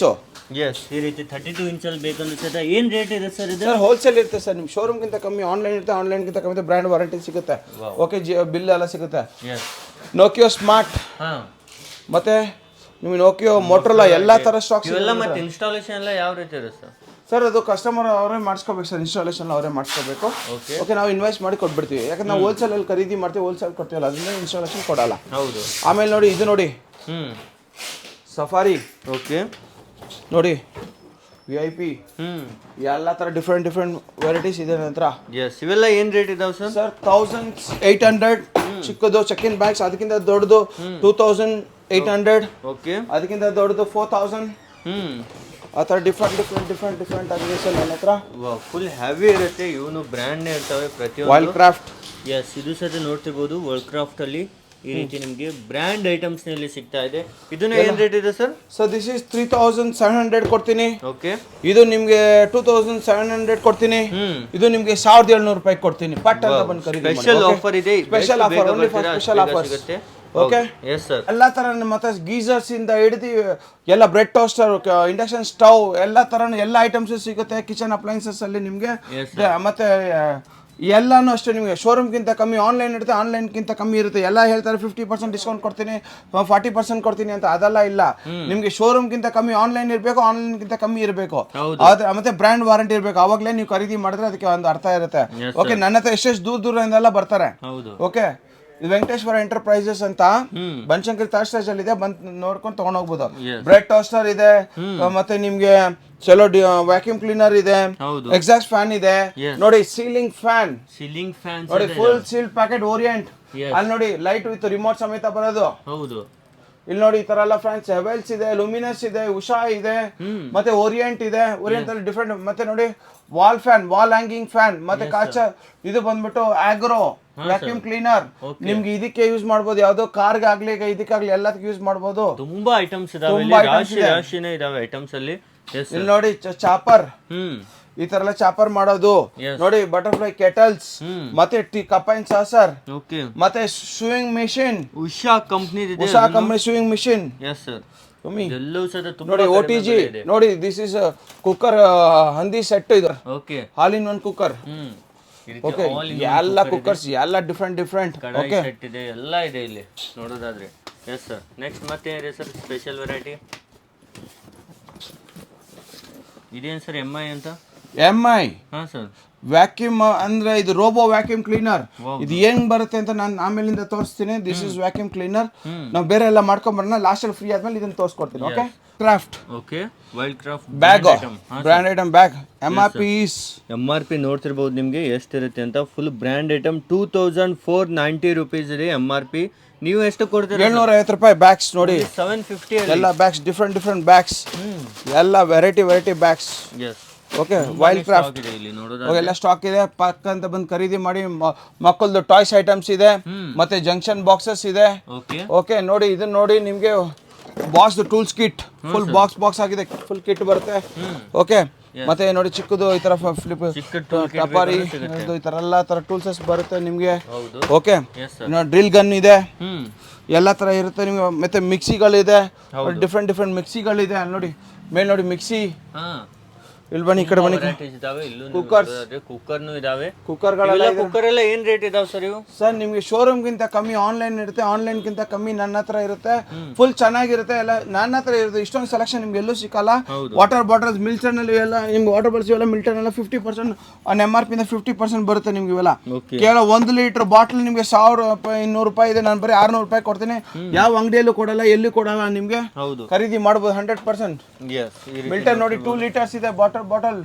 Speaker 2: ಎಸ್, ಈ ರೀತಿ 32 ಇಂಚಲ್ಲಿ ಬೇಕಂದ್ರೆ ಸಹಿತ ಏನು ರೇಟ್ ಇದೆ ಸರ್ ಇದು?
Speaker 1: ಸರ್ ಹೋಲ್ಸೇಲ್ ಇರುತ್ತೆ ಸರ್. ನಿಮ್ಮ ಶೋರೂಮ್ಗಿಂತ ಕಮ್ಮಿ ಆನ್ಲೈನ್ ಇರುತ್ತೆ. ಆನ್ಲೈನ್ಗಿಂತ ಕಮ್ಮಿ ಬ್ರ್ಯಾಂಡ್ ವಾರಂಟಿ ಸಿಗುತ್ತೆ. ಓಕೆ, ಬಿಲ್ ಎಲ್ಲ ಸಿಗುತ್ತೆ. ನೋಕಿಯೋ ಸ್ಮಾರ್ಟ್, ಮತ್ತೆ ನಿಮಗೆ ನೋಕಿಯೋ, ಮೊಟ್ರೋಲಾ ಎಲ್ಲ ಥರ ಸ್ಟಾಕ್ಸ್
Speaker 2: ಇವೆಲ್ಲ. ಮತ್ತೆ ಇನ್ಸ್ಟಾಲೇಷನ್ ಎಲ್ಲ ಯಾವ ರೀತಿ ಇರುತ್ತೆ ಸರ್?
Speaker 1: ಸರ್ ಅದು ಕಸ್ಟಮರ್ ಅವರೇ ಮಾಡಿಸ್ಕೋಬೇಕು ಸರ್. ಇನ್ಸ್ಟಾಲೇಷನ್ ಅವರೇ ಮಾಡಿಸ್ಕೋಬೇಕು. ಓಕೆ, ನಾವು ಇನ್ವೆಸ್ಟ್ ಮಾಡಿ ಕೊಟ್ಬಿಡ್ತೀವಿ. ಯಾಕಂದ್ರೆ ನಾವು ಹೋಲ್ಸೇಲಲ್ಲಿ ಖರೀದಿ ಮಾಡ್ತೀವಿ, ಹೋಲ್ಸೇಲ್ ಕೊಡ್ತೀವಲ್ಲ, ಅದರಿಂದ ಇನ್ಸ್ಟಾಲೇಷನ್ ಕೊಡಲ್ಲ.
Speaker 2: ಹೌದು.
Speaker 1: ಆಮೇಲೆ ನೋಡಿ, ಇದು ನೋಡಿ ಸಫಾರಿ.
Speaker 2: ಓಕೆ
Speaker 1: ನೋಡಿ, VIP ಎಲ್ಲ ಥರ ಡಿಫ್ರೆಂಟ್ ವೆರೈಟೀಸ್ ಇದೆ ನನ್ನ ಹತ್ರ.
Speaker 2: ಎಸ್, ಇವೆಲ್ಲ ಏನು ರೇಟ್ ಇದಾವೆ ಸರ್?
Speaker 1: ಸರ್ 1,800 ಚಿಕ್ಕದು ಚೆಕ್ ಇನ್ ಬ್ಯಾಗ್ಸ್. ಅದಕ್ಕಿಂತ ದೊಡ್ಡದು 2,800.
Speaker 2: ಓಕೆ,
Speaker 1: ಅದಕ್ಕಿಂತ ದೊಡ್ಡದು 4,000. ಆ ಥರ ಡಿಫ್ರೆಂಟ್ ಆಗಿದೆ ಸರ್ ನನ್ನ ಹತ್ರ.
Speaker 2: ಫುಲ್ ಹೆವಿ ಇರುತ್ತೆ. ಇವನು ಬ್ರ್ಯಾಂಡ್ನೇ ಇರ್ತವೆ ಪ್ರತಿಯೊಂದು.
Speaker 1: Wild craft.
Speaker 2: ಎಸ್, ಇದು ಸಹ ನೋಡ್ತಿರ್ಬೋದು. ವರ್ಲ್ಡ್ ಕ್ರಾಫ್ಟ್ ಅಲ್ಲಿ ಈ ರೀತಿ ನಿಮಗೆ ಬ್ರ್ಯಾಂಡ್ ಐಟಮ್ಸ್ ನಲ್ಲಿ ಸಿಗ್ತಾ ಇದೆ. ಇದನ್ನ ಏನ್ ರೇಟ್ ಇದೆ ಸರ್?
Speaker 1: ಸರ್ ದಿಸ್ ಇಸ್ 3,700 ಕೊಡ್ತೀನಿ.
Speaker 2: ಓಕೆ,
Speaker 1: ಇದು ನಿಮಗೆ 2,700 ಕೊಡ್ತೀನಿ. ಇದು ನಿಮಗೆ 1,700 ರೂಪಾಯಿ ಕೊಡ್ತೀನಿ. ಪಟ್ ಅಂತ ಬಂದು ಖರೀದಿ ಮಾಡಿ.
Speaker 2: ಸ್ಪೆಷಲ್ ಆಫರ್ ಇದೆ.
Speaker 1: Special offer, only for special offer ಸಿಗುತ್ತೆ. Okay,
Speaker 2: yes sir.
Speaker 1: ಎಲ್ಲ ತರ ಮತ್ತೆ ಗೀಸರ್ಸ್ ಇಂದ ಹಿಡಿದು ಎಲ್ಲ ಬ್ರೆಡ್ ಟೋಸ್ಟರ್, ಇಂಡಕ್ಷನ್ ಸ್ಟವ್ ಎಲ್ಲ ತರ ಎಲ್ಲ ಐಟಮ್ಸ್ ಸಿಗುತ್ತೆ ಕಿಚನ್ ಅಪ್ಲೈನ್ಸಸ್ ಅಲ್ಲಿ ನಿಮಗೆ. ಮತ್ತೆ ಎಲ್ಲಾನು ಅಷ್ಟೇ, ನಿಮಗೆ ಶೋರೂಮ್ಗಿಂತ ಕಮ್ಮಿ ಆನ್ಲೈನ್ ಇರುತ್ತೆ. ಆನ್ಲೈನ್ಗಿಂತ ಕಮ್ಮಿ ಇರುತ್ತೆ. ಎಲ್ಲ ಹೇಳ್ತಾರೆ 50% ಡಿಸ್ಕೌಂಟ್ ಕೊಡ್ತೀನಿ, 40% ಕೊಡ್ತೀನಿ ಅಂತ. ಅದೆಲ್ಲ ಇಲ್ಲ. ನಿಮಗೆ ಶೋರೂಮ್ಗಿಂತ ಕಮ್ಮಿ ಆನ್ಲೈನ್ ಇರಬೇಕು, ಆನ್ಲೈನ್ಗಿಂತ ಕಮ್ಮಿ ಇರಬೇಕು. ಮತ್ತೆ ಬ್ರ್ಯಾಂಡ್ ವಾರಂಟಿ ಇರಬೇಕು. ಅವಾಗಲೇ ನೀವು ಖರೀದಿ ಮಾಡಿದ್ರೆ ಅದಕ್ಕೆ ಒಂದು ಅರ್ಥ ಇರುತ್ತೆ. ಓಕೆ, ನನ್ನ ಹತ್ರ ಎಷ್ಟೆಷ್ಟು ದೂರದಿಂದೆಲ್ಲ ಬರ್ತಾರೆ. ಓಕೆ, ಇದು ವೆಂಕಟೇಶ್ವರ ಎಂಟರ್ಪ್ರೈಸಸ್ ಅಂತ ಬನಶಂಕರಿ ಥರ್ಡ್ ಸ್ಟೇಜ್ ಅಲ್ಲಿ ಇದೆ. ಬಂದು ನೋಡ್ಕೊಂಡು ತಗೊಂಡ್ ಹೋಗ್ಬೋದು. ಬ್ರೆಡ್ ಟೋಸ್ಟರ್ ಇದೆ, ಮತ್ತೆ ನಿಮ್ಗೆ ಚಲೋ ವ್ಯಾಕ್ಯೂಮ್ ಕ್ಲೀನರ್ ಇದೆ, ಎಕ್ಸಾಸ್ಟ್ ಫ್ಯಾನ್ ಇದೆ ನೋಡಿ, ಸೀಲಿಂಗ್ ಫ್ಯಾನ್ ನೋಡಿ, ಫುಲ್ ಸೀಲ್ಡ್ ಪ್ಯಾಕೆಟ್ ಓರಿಯಂಟ್. ಅಲ್ಲಿ ನೋಡಿ ಲೈಟ್ ವಿತ್ ರಿಮೋಟ್ ಸಮೇತ ಬರೋದು. ಇಲ್ಲಿ ನೋಡಿ ಈ ತರ ಎಲ್ಲ ಫ್ಯಾನ್ಸ್ ಹೆವೆಲ್ಸ್ ಇದೆ, ಲುಮಿನಸ್ ಇದೆ, ಉಷಾ ಇದೆ, ಮತ್ತೆ ಓರಿಯಂಟ್ ಇದೆ. ಓರಿಯಂಟ್ ಅಲ್ಲಿ ಡಿಫ್ರೆಂಟ್. ಮತ್ತೆ ನೋಡಿ wall fan, wall hanging fan, ಮತ್ತೆ ಕಾಚ. ಇದು ಬಂದ್ಬಿಟ್ಟು ಆಗ್ರೋ ವ್ಯಾಕ್ಯೂಮ್ ಕ್ಲೀನರ್. ನಿಮ್ಗೆ ಇದಕ್ಕೆ ಯೂಸ್ ಮಾಡಬಹುದು, ಯಾವ್ದೋ ಕಾರ್ಗೆ ಆಗ್ಲಿ ಇದಕ್ಕಾಗ್ಲಿ ಎಲ್ಲದಕ್ಕೆ ಯೂಸ್ ಮಾಡಬಹುದು.
Speaker 2: ತುಂಬಾ ಐಟಮ್ಸ್ ಇದಾವೆ, ರಾಶಿನೇ ಇದಾವೆ ಐಟಮ್ಸ್ ಅಲ್ಲಿ.
Speaker 1: ಇಲ್ಲಿ ನೋಡಿ ಚಾಪರ್, ಈ ತರ ಎಲ್ಲ ಚಾಪರ್ ಮಾಡೋದು ನೋಡಿ. ಬಟರ್ಫ್ಲೈ ಕೆಟಲ್ಸ್, ಮತ್ತೆ ಕಪ್ ಅಂಡ್ ಸಾಸರ್, ಮತ್ತೆ ಶೂಯಿಂಗ್ ಮೆಷಿನ್, ಉಷಾ ಕಂಪನಿ ಶೂಯಿಂಗ್ ಮೆಷಿನ್. ನೋಡಿ OTG ನೋಡಿ, ದಿಸ್ ಇಸ್ ಕುಕ್ಕರ್ ಹಂದಿ ಸೆಟ್. ಇದು ಹಾಲ್ ಇನ್ ಒನ್ ಕುಕ್ಕರ್. ಓಕೆ, ಎಲ್ಲ ಕುಕ್ಕರ್ಸ್ ಎಲ್ಲ ಡಿಫ್ರೆಂಟ್. ಓಕೆ,
Speaker 2: ಇದೆ ಎಲ್ಲ ಇದೆ ಇಲ್ಲಿ ನೋಡೋದಾದ್ರೆ. Yes sir. ನೆಕ್ಸ್ಟ್ ಮತ್ತೆ ಏನಿದೆ ಸರ್ ಸ್ಪೆಷಲ್ ವೆರೈಟಿ? ಇದೇನು ಸರ್ MI ಅಂತ?
Speaker 1: MI
Speaker 2: ಸರ್
Speaker 1: ವ್ಯಾಕ್ಯೂಮ್ ಅಂದ್ರೆ ಇದು ರೋಬೋ ವ್ಯಾಕ್ಯೂಮ್ ಕ್ಲೀನರ್. ಇದು ಏನ್ ಬರುತ್ತೆ ಅಂತ ನಾನು ಆಮೇಲಿಂದ ತೋರಿಸ್ತೀನಿ. This is vacuum cleaner. ನಾವು ಬೇರೆ ಎಲ್ಲ ಮಾಡ್ಕೊಂಡ್ ಬರೋಣ, ಲಾಸ್ಟ್ ಅಲ್ಲಿ ಫ್ರೀ ಆದ್ಮೇಲೆ ಇದನ್ನ ತೋರಿಸ್ಕೊಡ್ತೀನಿ. Okay, craft.
Speaker 2: Okay, wild craft
Speaker 1: bag, brand item bag. MRP
Speaker 2: ನೋಡ್ತಿರ್ಬೋದು ನಿಮ್ಗೆ ಎಷ್ಟಿರುತ್ತೆ ಅಂತ. ಫುಲ್ ಬ್ರ್ಯಾಂಡ್ ಐಟಮ್ 2,490 rupees ಇದೆ MRP. ನೀವು ಎಷ್ಟು ಕೊಡ್ತೀರಾ?
Speaker 1: 750 ರೂಪಾಯಿ ಬ್ಯಾಗ್ಸ್ ನೋಡಿ.
Speaker 2: 750
Speaker 1: ಎಲ್ಲ ಬ್ಯಾಗ್ಸ್ ಡಿಫ್ರೆಂಟ್ ಬ್ಯಾಗ್ಸ್, ಎಲ್ಲ variety bags. Okay, wild craft ಎಲ್ಲ ಸ್ಟಾಕ್ ಇದೆ. ಪಕ್ಕ ಅಂತ ಬಂದು ಖರೀದಿ ಮಾಡಿ. ಮಕ್ಕಳದು ಟಾಯ್ಸ್ ಐಟಮ್ಸ್ ಇದೆ, ಮತ್ತೆ ಜಂಕ್ಷನ್ ಬಾಕ್ಸಸ್ ಇದೆ. ಓಕೆ ನೋಡಿ, ಇದನ್ನ ನೋಡಿ, ನಿಮ್ಗೆ box tools kit full box ಆಗಿದೆ, ಫುಲ್ ಕಿಟ್ ಬರುತ್ತೆ. ಓಕೆ, ಮತ್ತೆ ನೋಡಿ ಚಿಕ್ಕದು ಈ ತರ ಫ್ಲಿಪ್ ಟಪಾರಿ ಈ ತರ ಎಲ್ಲ ತರ ಟೂಲ್ಸಸ್ ಬರುತ್ತೆ ನಿಮ್ಗೆ. ಓಕೆ, ಡ್ರಿಲ್ ಗನ್ ಇದೆ, ಎಲ್ಲ ತರ ಇರುತ್ತೆ ನಿಮ್ಗೆ. ಮತ್ತೆ ಮಿಕ್ಸಿಗಳಿದೆ, ಡಿಫ್ರೆಂಟ್ ಮಿಕ್ಸಿಗಳಿದೆ. ನೋಡಿ ಮೇಲೆ ನೋಡಿ ಮಿಕ್ಸಿ, ಇಲ್ಲಿ ಬನ್ನಿ, ಈ ಕಡೆ ಬನ್ನಿ.
Speaker 2: ಕುಕ್ಕರ್ನು ಇದಾವೆ.
Speaker 1: ಕುಕ್ಕರ್
Speaker 2: ಎಲ್ಲ ಏನ್ ರೇಟ್ ಇದಾವೆ ಸರ್ ಇವು?
Speaker 1: ಸರ್ ನಿಮ್ಗೆ ಶೋರೂಮ್ ಗಿಂತ ಕಮ್ಮಿ ಆನ್ಲೈನ್ ಇರುತ್ತೆ, ಆನ್ಲೈನ್ ಗಿಂತ ಕಮ್ಮಿ ನನ್ನ ಹತ್ರ ಇರುತ್ತೆ. ಫುಲ್ ಚೆನ್ನಾಗಿರುತ್ತೆ ಎಲ್ಲ ನನ್ನ ಹತ್ರ ಇರುತ್ತೆ. ಇಷ್ಟೊಂದು ಸೆಲೆಕ್ಷನ್ ನಿಮ್ಗೆ ಎಲ್ಲೂ ಸಿಕ್ಕಲ್ಲ. ವಾಟರ್ ಬಾಟಲ್ಸ್ ಮಿಲ್ಟನ್ ಅಲ್ಲಿ ಎಲ್ಲ ನಿಮ್ಗೆ ವಾಟರ್ ಬಾಟಲ್ಸ್ ಇವೆಲ್ಲ ಮಿಲ್ಟನ್ ಎಲ್ಲ 50% MRP ಇಂದ 50% ಬರುತ್ತೆ ನಿಮ್ಗೆ ಇವೆಲ್ಲ. ಕೇವಲ 1 ಲೀಟರ್ ಬಾಟಲ್ ನಿಮ್ಗೆ 1000 ರೂಪಾಯಿ 200 ರೂಪಾಯಿ ಇದೆ. ನಾನು ಬರೀ 600 ರೂಪಾಯಿ ಕೊಡ್ತೀನಿ. ಯಾವ ಅಂಗಡಿಯಲ್ಲೂ ಕೊಡಲ್ಲ, ಎಲ್ಲಿ ಕೊಡಲ್ಲ ನಿಮ್ಗೆ. ಖರೀದಿ ಮಾಡಬಹುದು 100%. ಮಿಲ್ಟನ್ ನೋಡಿ 2 ಲೀಟರ್ಸ್ ಇದೆ ಬಾಟಲ್.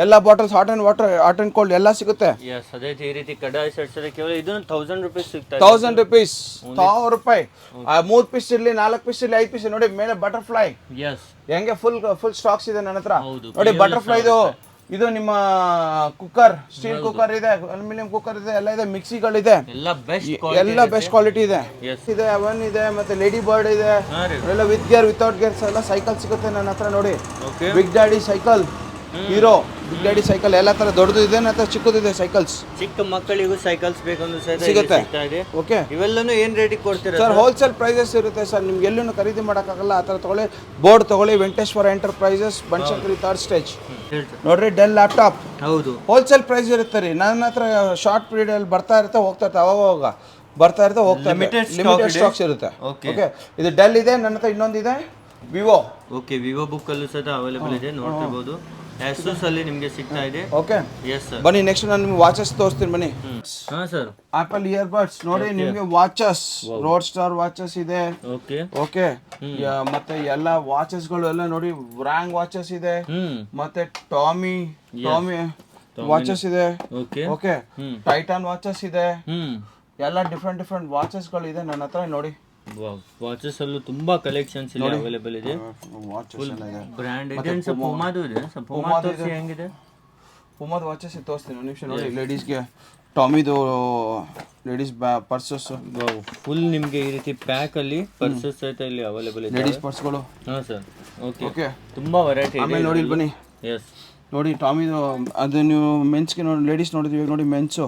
Speaker 1: ಎಲ್ಲ ಬಾಟಲ್ಸ್ ಹಾಟ್ ಅಂಡ್ ಕೋಲ್ಡ್ ಎಲ್ಲ ಸಿಗುತ್ತೆ.
Speaker 2: ಅದೇ ರೀತಿ ಕಡಾಯಿ ಸೆಟ್ಸ್ ಕೇವಲ ಇದನ್ನು 1000 ರೂಪಾಯಿ ಸಿಗ್ತದೆ.
Speaker 1: 1000 ರೂಪೀಸ್, 1000 ರೂಪಾಯಿ. 3 ಪೀಸ್ ಇರ್ಲಿ, 4 ಪೀಸ್ ಇರ್ಲಿ, 5 ಪೀಸ್. ನೋಡಿ ಮೇಲೆ ಬಟರ್ಫ್ಲೈ ಹೆಂಗೆ ಫುಲ್ ಸ್ಟಾಕ್ಸ್ ಇದೆ ನನ್ನ ಹತ್ರ. ನೋಡಿ ಬಟರ್ಫ್ಲೈ ಇದು ನಿಮ್ಮ ಕುಕ್ಕರ್, ಸ್ಟೀಲ್ ಕುಕ್ಕರ್ ಇದೆ, ಅಲ್ಯೂಮಿನಿಯಂ ಕುಕ್ಕರ್ ಇದೆ, ಎಲ್ಲ ಇದೆ. ಮಿಕ್ಸಿಗಳಿದೆ, ಎಲ್ಲ ಬೆಸ್ಟ್ ಕ್ವಾಲಿಟಿ ಇದೆ. ಅವನ್ ಇದೆ, ಮತ್ತೆ ಲೇಡಿ ಬರ್ಡ್ ಇದೆ, ಎಲ್ಲ ವಿತ್ ಗೇರ್ ವಿತೌಟ್ ಗೇರ್ಸ್ ಎಲ್ಲ ಸೈಕಲ್ ಸಿಗುತ್ತೆ ನನ್ನ ಹತ್ರ. ನೋಡಿ big daddy cycle, Hero big daddy cycle ಎಲ್ಲ ತರ ದೊಡ್ಡದು ಇದೆ, ನನ್ನ ಹತ್ರ ಚಿಕ್ಕದಿದೆ ಸೈಕಲ್ಸ್.
Speaker 2: ಚಿಕ್ಕ ಮಕ್ಕಳಿಗೂ ಸೈಕಲ್ಸ್ ಬೇಕಂದ್ರೆ
Speaker 1: ಸಿಗುತ್ತೆ. ಓಕೆ,
Speaker 2: ಇವೆಲ್ಲನೂ ಏನ್ ರೇಟಿಗೆ ಕೊಡ್ತೀರಾ
Speaker 1: ಸರ್? ಹೋಲ್ಸೇಲ್ ಪ್ರೈಸಸ್ ಇರುತ್ತೆ ಸರ್, ನಿಮ್ಗೆ ಎಲ್ಲೂ ಖರೀದಿ ಮಾಡೋಕ್ಕಾಗಲ್ಲ. ಆ ಥರ ತಗೊಳ್ಳಿ, ಬೋರ್ಡ್ ತಗೊಳ್ಳಿ, Venkateshwara enterprises, Banashankari 3rd stage. ನೋಡ್ರಿ ಡೆಲ್ ಲ್ಯಾಪ್ಟಾಪ್, ಹೌದು ಹೋಲ್ಸೇಲ್ ಪ್ರೈಸ್ ಇರುತ್ತೆ ರೀ. ನನ್ನ ಹತ್ರ ಶಾರ್ಟ್ ಪೀರಿಯಡ್ ಅಲ್ಲಿ ಬರ್ತಾ ಇರುತ್ತೆ, ಹೋಗ್ತಾ ಇರುತ್ತೆ, ಅವಾಗ ಬರ್ತಾ ಇರುತ್ತೆ, ಹೋಗ್ತಾ ಲಿಮಿಟೆಡ್ ಸ್ಟಾಕ್ಸ್ ಇರುತ್ತೆ. ಓಕೆ, ಇದು ಡೆಲ್ ಇದೆ ನನ್ನ ಹತ್ರ. ಇನ್ನೊಂದಿದೆ ವಿವೋ.
Speaker 2: ಓಕೆ, ವಿವೋ ಬುಕ್ ಅಲ್ಲೂ ಸಹ ಅವೈಲೇಬಲ್ ಇದೆ, ನೋಡ್ತಿರ್ಬೋದು. ಆಸೂಸ್ ಅಲ್ಲಿ ನಿಮಗೆ ಸಿಗ್ತಾ ಇದೆ.
Speaker 1: Okay,
Speaker 2: yes sir.
Speaker 1: ಬನ್ನಿ ನೆಕ್ಸ್ಟ್ ನಾನು ನಿಮ್ಗೆ ವಾಚಸ್ ತೋರಿಸ್ತೀನಿ ಬನ್ನಿ.
Speaker 2: ಹಾ ಸರ್,
Speaker 1: ಆಪಲ್ ಇಯರ್ಬಡ್ಸ್ ನೋಡಿ ನಿಮ್ಗೆ ವಾಚಸ್, ರೋಡ್ ಸ್ಟಾರ್ ವಾಚಸ್ ಇದೆ. ಓಕೆ, ಮತ್ತೆ ಎಲ್ಲ ವಾಚಸ್ ಗಳು ಎಲ್ಲ ನೋಡಿ, ವ್ರಾಂಗ್ ವಾಚಸ್ ಇದೆ, ಮತ್ತೆ ಟಾಮಿ ವಾಚಸ್ ಇದೆ. ಓಕೆ, ಟೈಟಾನ್ ವಾಚಸ್ ಇದೆ, ಎಲ್ಲ ಡಿಫ್ರೆಂಟ್ ವಾಚಸ್ ಗಳು ಇದೆ ನನ್ನ ಹತ್ರ. ನೋಡಿ
Speaker 2: ವಾಚಸ್ ಅಲ್ಲೂ ತುಂಬಾ ಕಲೆಕ್ಷನ್ಸ್ ಇಲ್ಲಿ ಅವೈಲೇಬಲ್ ಇದೆ. ಬ್ರಾಂಡ್ ಇದೆ, ಪುಮಾದು ಇದೆ. ಪುಮಾದು ಹೆಂಗಿದೆ?
Speaker 1: ಪುಮಾದ ವಾಚಸ್ ತೋರಿಸ್ತೀನಿ ಒಂದು ನಿಮಿಷ. ನೋಡಿ ಲೇಡೀಸ್ಗೆ ಟಾಮಿದು ಲೇಡೀಸ್ ಪರ್ಸಸ್
Speaker 2: ಫುಲ್ ನಿಮಗೆ ಈ ರೀತಿ ಪ್ಯಾಕ್ ಅಲ್ಲಿ ಪರ್ಸಸ್ ಸಹಿತ ಇಲ್ಲಿ ಅವೈಲೇಬಲ್ ಇದೆ.
Speaker 1: ಲೇಡೀಸ್ ಪರ್ಸ್ಗಳು.
Speaker 2: ಹಾ ಸರ್.
Speaker 1: ಓಕೆ,
Speaker 2: ತುಂಬಾ ವೆರೈಟಿ ಇದೆ.
Speaker 1: ಆಮೇಲೆ ನೋಡಿ ಇಲ್ಲಿ ಬನ್ನಿ.
Speaker 2: ಎಸ್,
Speaker 1: ನೋಡಿ ಟಾಮಿದು ಅದು ನೀವು ಮೆನ್ಸ್ಗೆ ನೋಡಿ, ಲೇಡೀಸ್ ನೋಡಿದ್ವಿ, ನೋಡಿ ಮೆನ್ಸು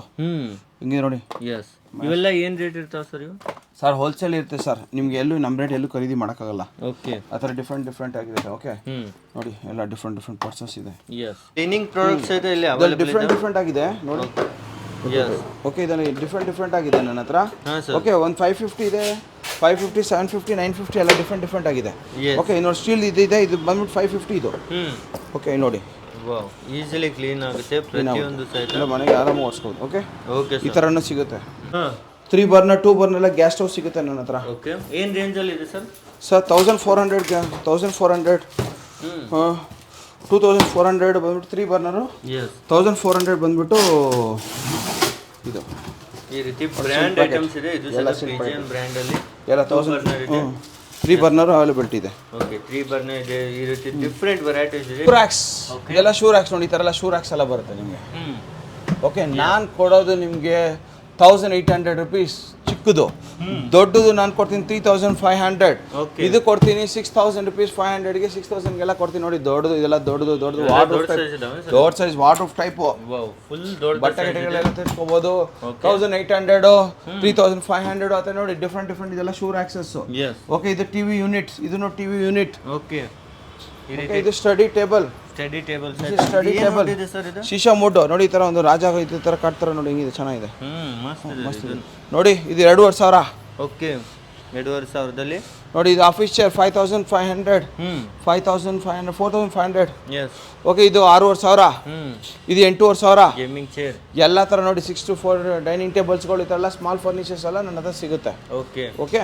Speaker 1: ಹಿಂಗಿದೆ ನೋಡಿ.
Speaker 2: ಎಸ್, ಇವೆಲ್ಲ ಏನ್ ರೇಟ್ ಇರ್ತಾವ ಸರ್ ಇವು?
Speaker 1: ಸರ್ ಹೋಲ್ಸೇಲ್ ಇರುತ್ತೆ ಸರ್, ನಿಮ್ಗೆ ಎಲ್ಲೂ ನಮ್ಮ ರೇಟ್ ಎಲ್ಲೂ ಖರೀದಿ ಮಾಡೋಕ್ಕಾಗಲ್ಲ.
Speaker 2: ಓಕೆ,
Speaker 1: ಆ ಥರ ಡಿಫ್ರೆಂಟ್ ಆಗಿದೆ. ಓಕೆ, ನೋಡಿ ಎಲ್ಲ ಡಿಫ್ರೆಂಟ್ ಪರ್ಸಸ್ ಇದೆ.
Speaker 2: ಎಸ್, ಕ್ಲೀನಿಂಗ್ ಪ್ರಾಡಕ್ಟ್ಸ್ ಇದೆ ಇಲ್ಲಿ ಅವೈಲೇಬಲ್ ಇದೆ.
Speaker 1: ಡಿಫ್ರೆಂಟ್ ಆಗಿದೆ ನೋಡಿ. ಓಕೆ, ಇದರಲ್ಲಿ ಡಿಫ್ರೆಂಟ್ ಆಗಿದೆ ನನ್ನ ಹತ್ರ. ಓಕೆ, ಒಂದು 550 ಇದೆ, 550, 750, 950 ಎಲ್ಲ ಡಿಫ್ರೆಂಟ್ ಆಗಿದೆ. ಓಕೆ, ಇನ್ನೊಂದು ಸ್ಟೀಲ್ ಇದೆ, ಇದು ಬಂದ್ಬಿಟ್ಟು 550 ಇದು. ಓಕೆ, ನೋಡಿ
Speaker 2: ಈಸಿಲಿ ಕ್ಲೀನ್ ಆಗುತ್ತೆ ಪ್ರತಿಯೊಂದು ಸಹಿತ,
Speaker 1: ಮನೆಗೆ ಆರಾಮಾಗಿ ಓಡಿಸ್ಬೋದು. ಓಕೆ, ಈ ಥರನೂ ಸಿಗುತ್ತೆ. 3 ಬರ್ನರ್ 2 ಬರ್ನರ್ ಎಲ್ಲ ಗ್ಯಾಸ್ ಸ್ಟವ್ ಸಿಗುತ್ತೆ ನನ್ನ ಹತ್ರ.
Speaker 2: ಓಕೆ, ಏನು ರೇಂಜಲ್ಲಿ ಇದೆ ಸರ್?
Speaker 1: ಸರ್ 1400, 2400 ಬಂದ್ಬಿಟ್ಟು 3 ಬರ್ನರು. 1400 ಬಂದ್ಬಿಟ್ಟು ಇದು
Speaker 2: ಈ ರೀತಿ ಬ್ರ್ಯಾಂಡ್ ಐಟಮ್ಸ್ ಇದೆ. ಇದು ಸಹ ಪಿಜಿಯನ್ ಬ್ರ್ಯಾಂಡ್ ಅಲ್ಲಿ
Speaker 1: ಎಲ್ಲ 3 ಬರ್ನರ್ ಅವೈಲೇಬಿಲಿಟಿ ಇದೆ.
Speaker 2: ಓಕೆ, 3 ಬರ್ನರ್ ಇದೆ. ಈ ರೀತಿ ಡಿಫ್ರೆಂಟ್ ವೆರೈಟೀಸ್ ಇದೆ.
Speaker 1: ಶೂ ರ್ಯಾಕ್ಸ್, ಇದೆಲ್ಲ ಶೂ ರ್ಯಾಕ್ಸ್ ನೋಡಿ, ಈ ಥರ ಎಲ್ಲ ಶೂ ರ್ಯಾಕ್ಸ್ ಎಲ್ಲ ಬರುತ್ತೆ ನಿಮಗೆ. ಓಕೆ, ನಾನು ಕೊಡೋದು ನಿಮಗೆ 1800 ರೂಪೀಸ್ ಚಿಕ್ಕದು. ದೊಡ್ಡದು ನಾನು ಕೊಡ್ತೀನಿ 3500. ಇದು ಕೊಡ್ತೀನಿ 6000 ರೂಪೀಸ್. 500ಗೆ 6000 ಗೆಲ್ಲ ಕೊಡ್ತೀನಿ. ನೋಡಿ ದೊಡ್ಡದು, ಇದೆಲ್ಲ ದೊಡ್ಡದು ದೊಡ್ಡ ಸೈಜ್ ವಾಟರ್ ಪ್ರೂಫ್ ಟೈಪ್. ಬಟ್ಟೆ ಗಿಟ್ಟೆಗಳೆಲ್ಲ ತೆಗೆದುಕೋಬಹುದು. 1800, 3500 ಆತ ನೋಡಿ. ಡಿಫ್ರೆಂಟ್ ಇದೆಲ್ಲ ಶೂ ಆಕ್ಸೆಸ್. ಓಕೆ, ಇದು ಟಿವಿ ಯೂನಿಟ್, ಇದನ್ನು ಟಿವಿ ಯೂನಿಟ್. ಓಕೆ, ಇದು ಸ್ಟಡಿ ಟೇಬಲ್ ಶೀಶಾ ಮೂಟು ನೋಡಿ. ಈ ತರ ಒಂದು ರಾಜ ಈ ತರ ಕಟ್ತಾರೆ ನೋಡಿ, ಹಿಂಗಿದೆ, ಚೆನ್ನಾಗಿದೆ, ಮಸ್ತ್ ಇದೆ ನೋಡಿ. ಇದು 2500.
Speaker 2: ಓಕೆ, 2500ದಲ್ಲಿ
Speaker 1: ನೋಡಿ. ಇದು ಆಫೀಸ್ ಚೇರ್ 5500, 5500, 4500. ಓಕೆ, ಇದು 6500. ಇದು 8500
Speaker 2: ಗೇಮಿಂಗ್ ಚೇರ್.
Speaker 1: ಎಲ್ಲ ತರ ನೋಡಿ 6 to 4 ಡೈನಿಂಗ್ ಟೇಬಲ್ಸ್ಗಳು, ಈ ತರ ಎಲ್ಲ ಸ್ಮಾಲ್ ಫರ್ನಿಚರ್ಸ್ ಎಲ್ಲ ನನ್ನ ಹತ್ರ ಸಿಗುತ್ತೆ.
Speaker 2: ಓಕೆ.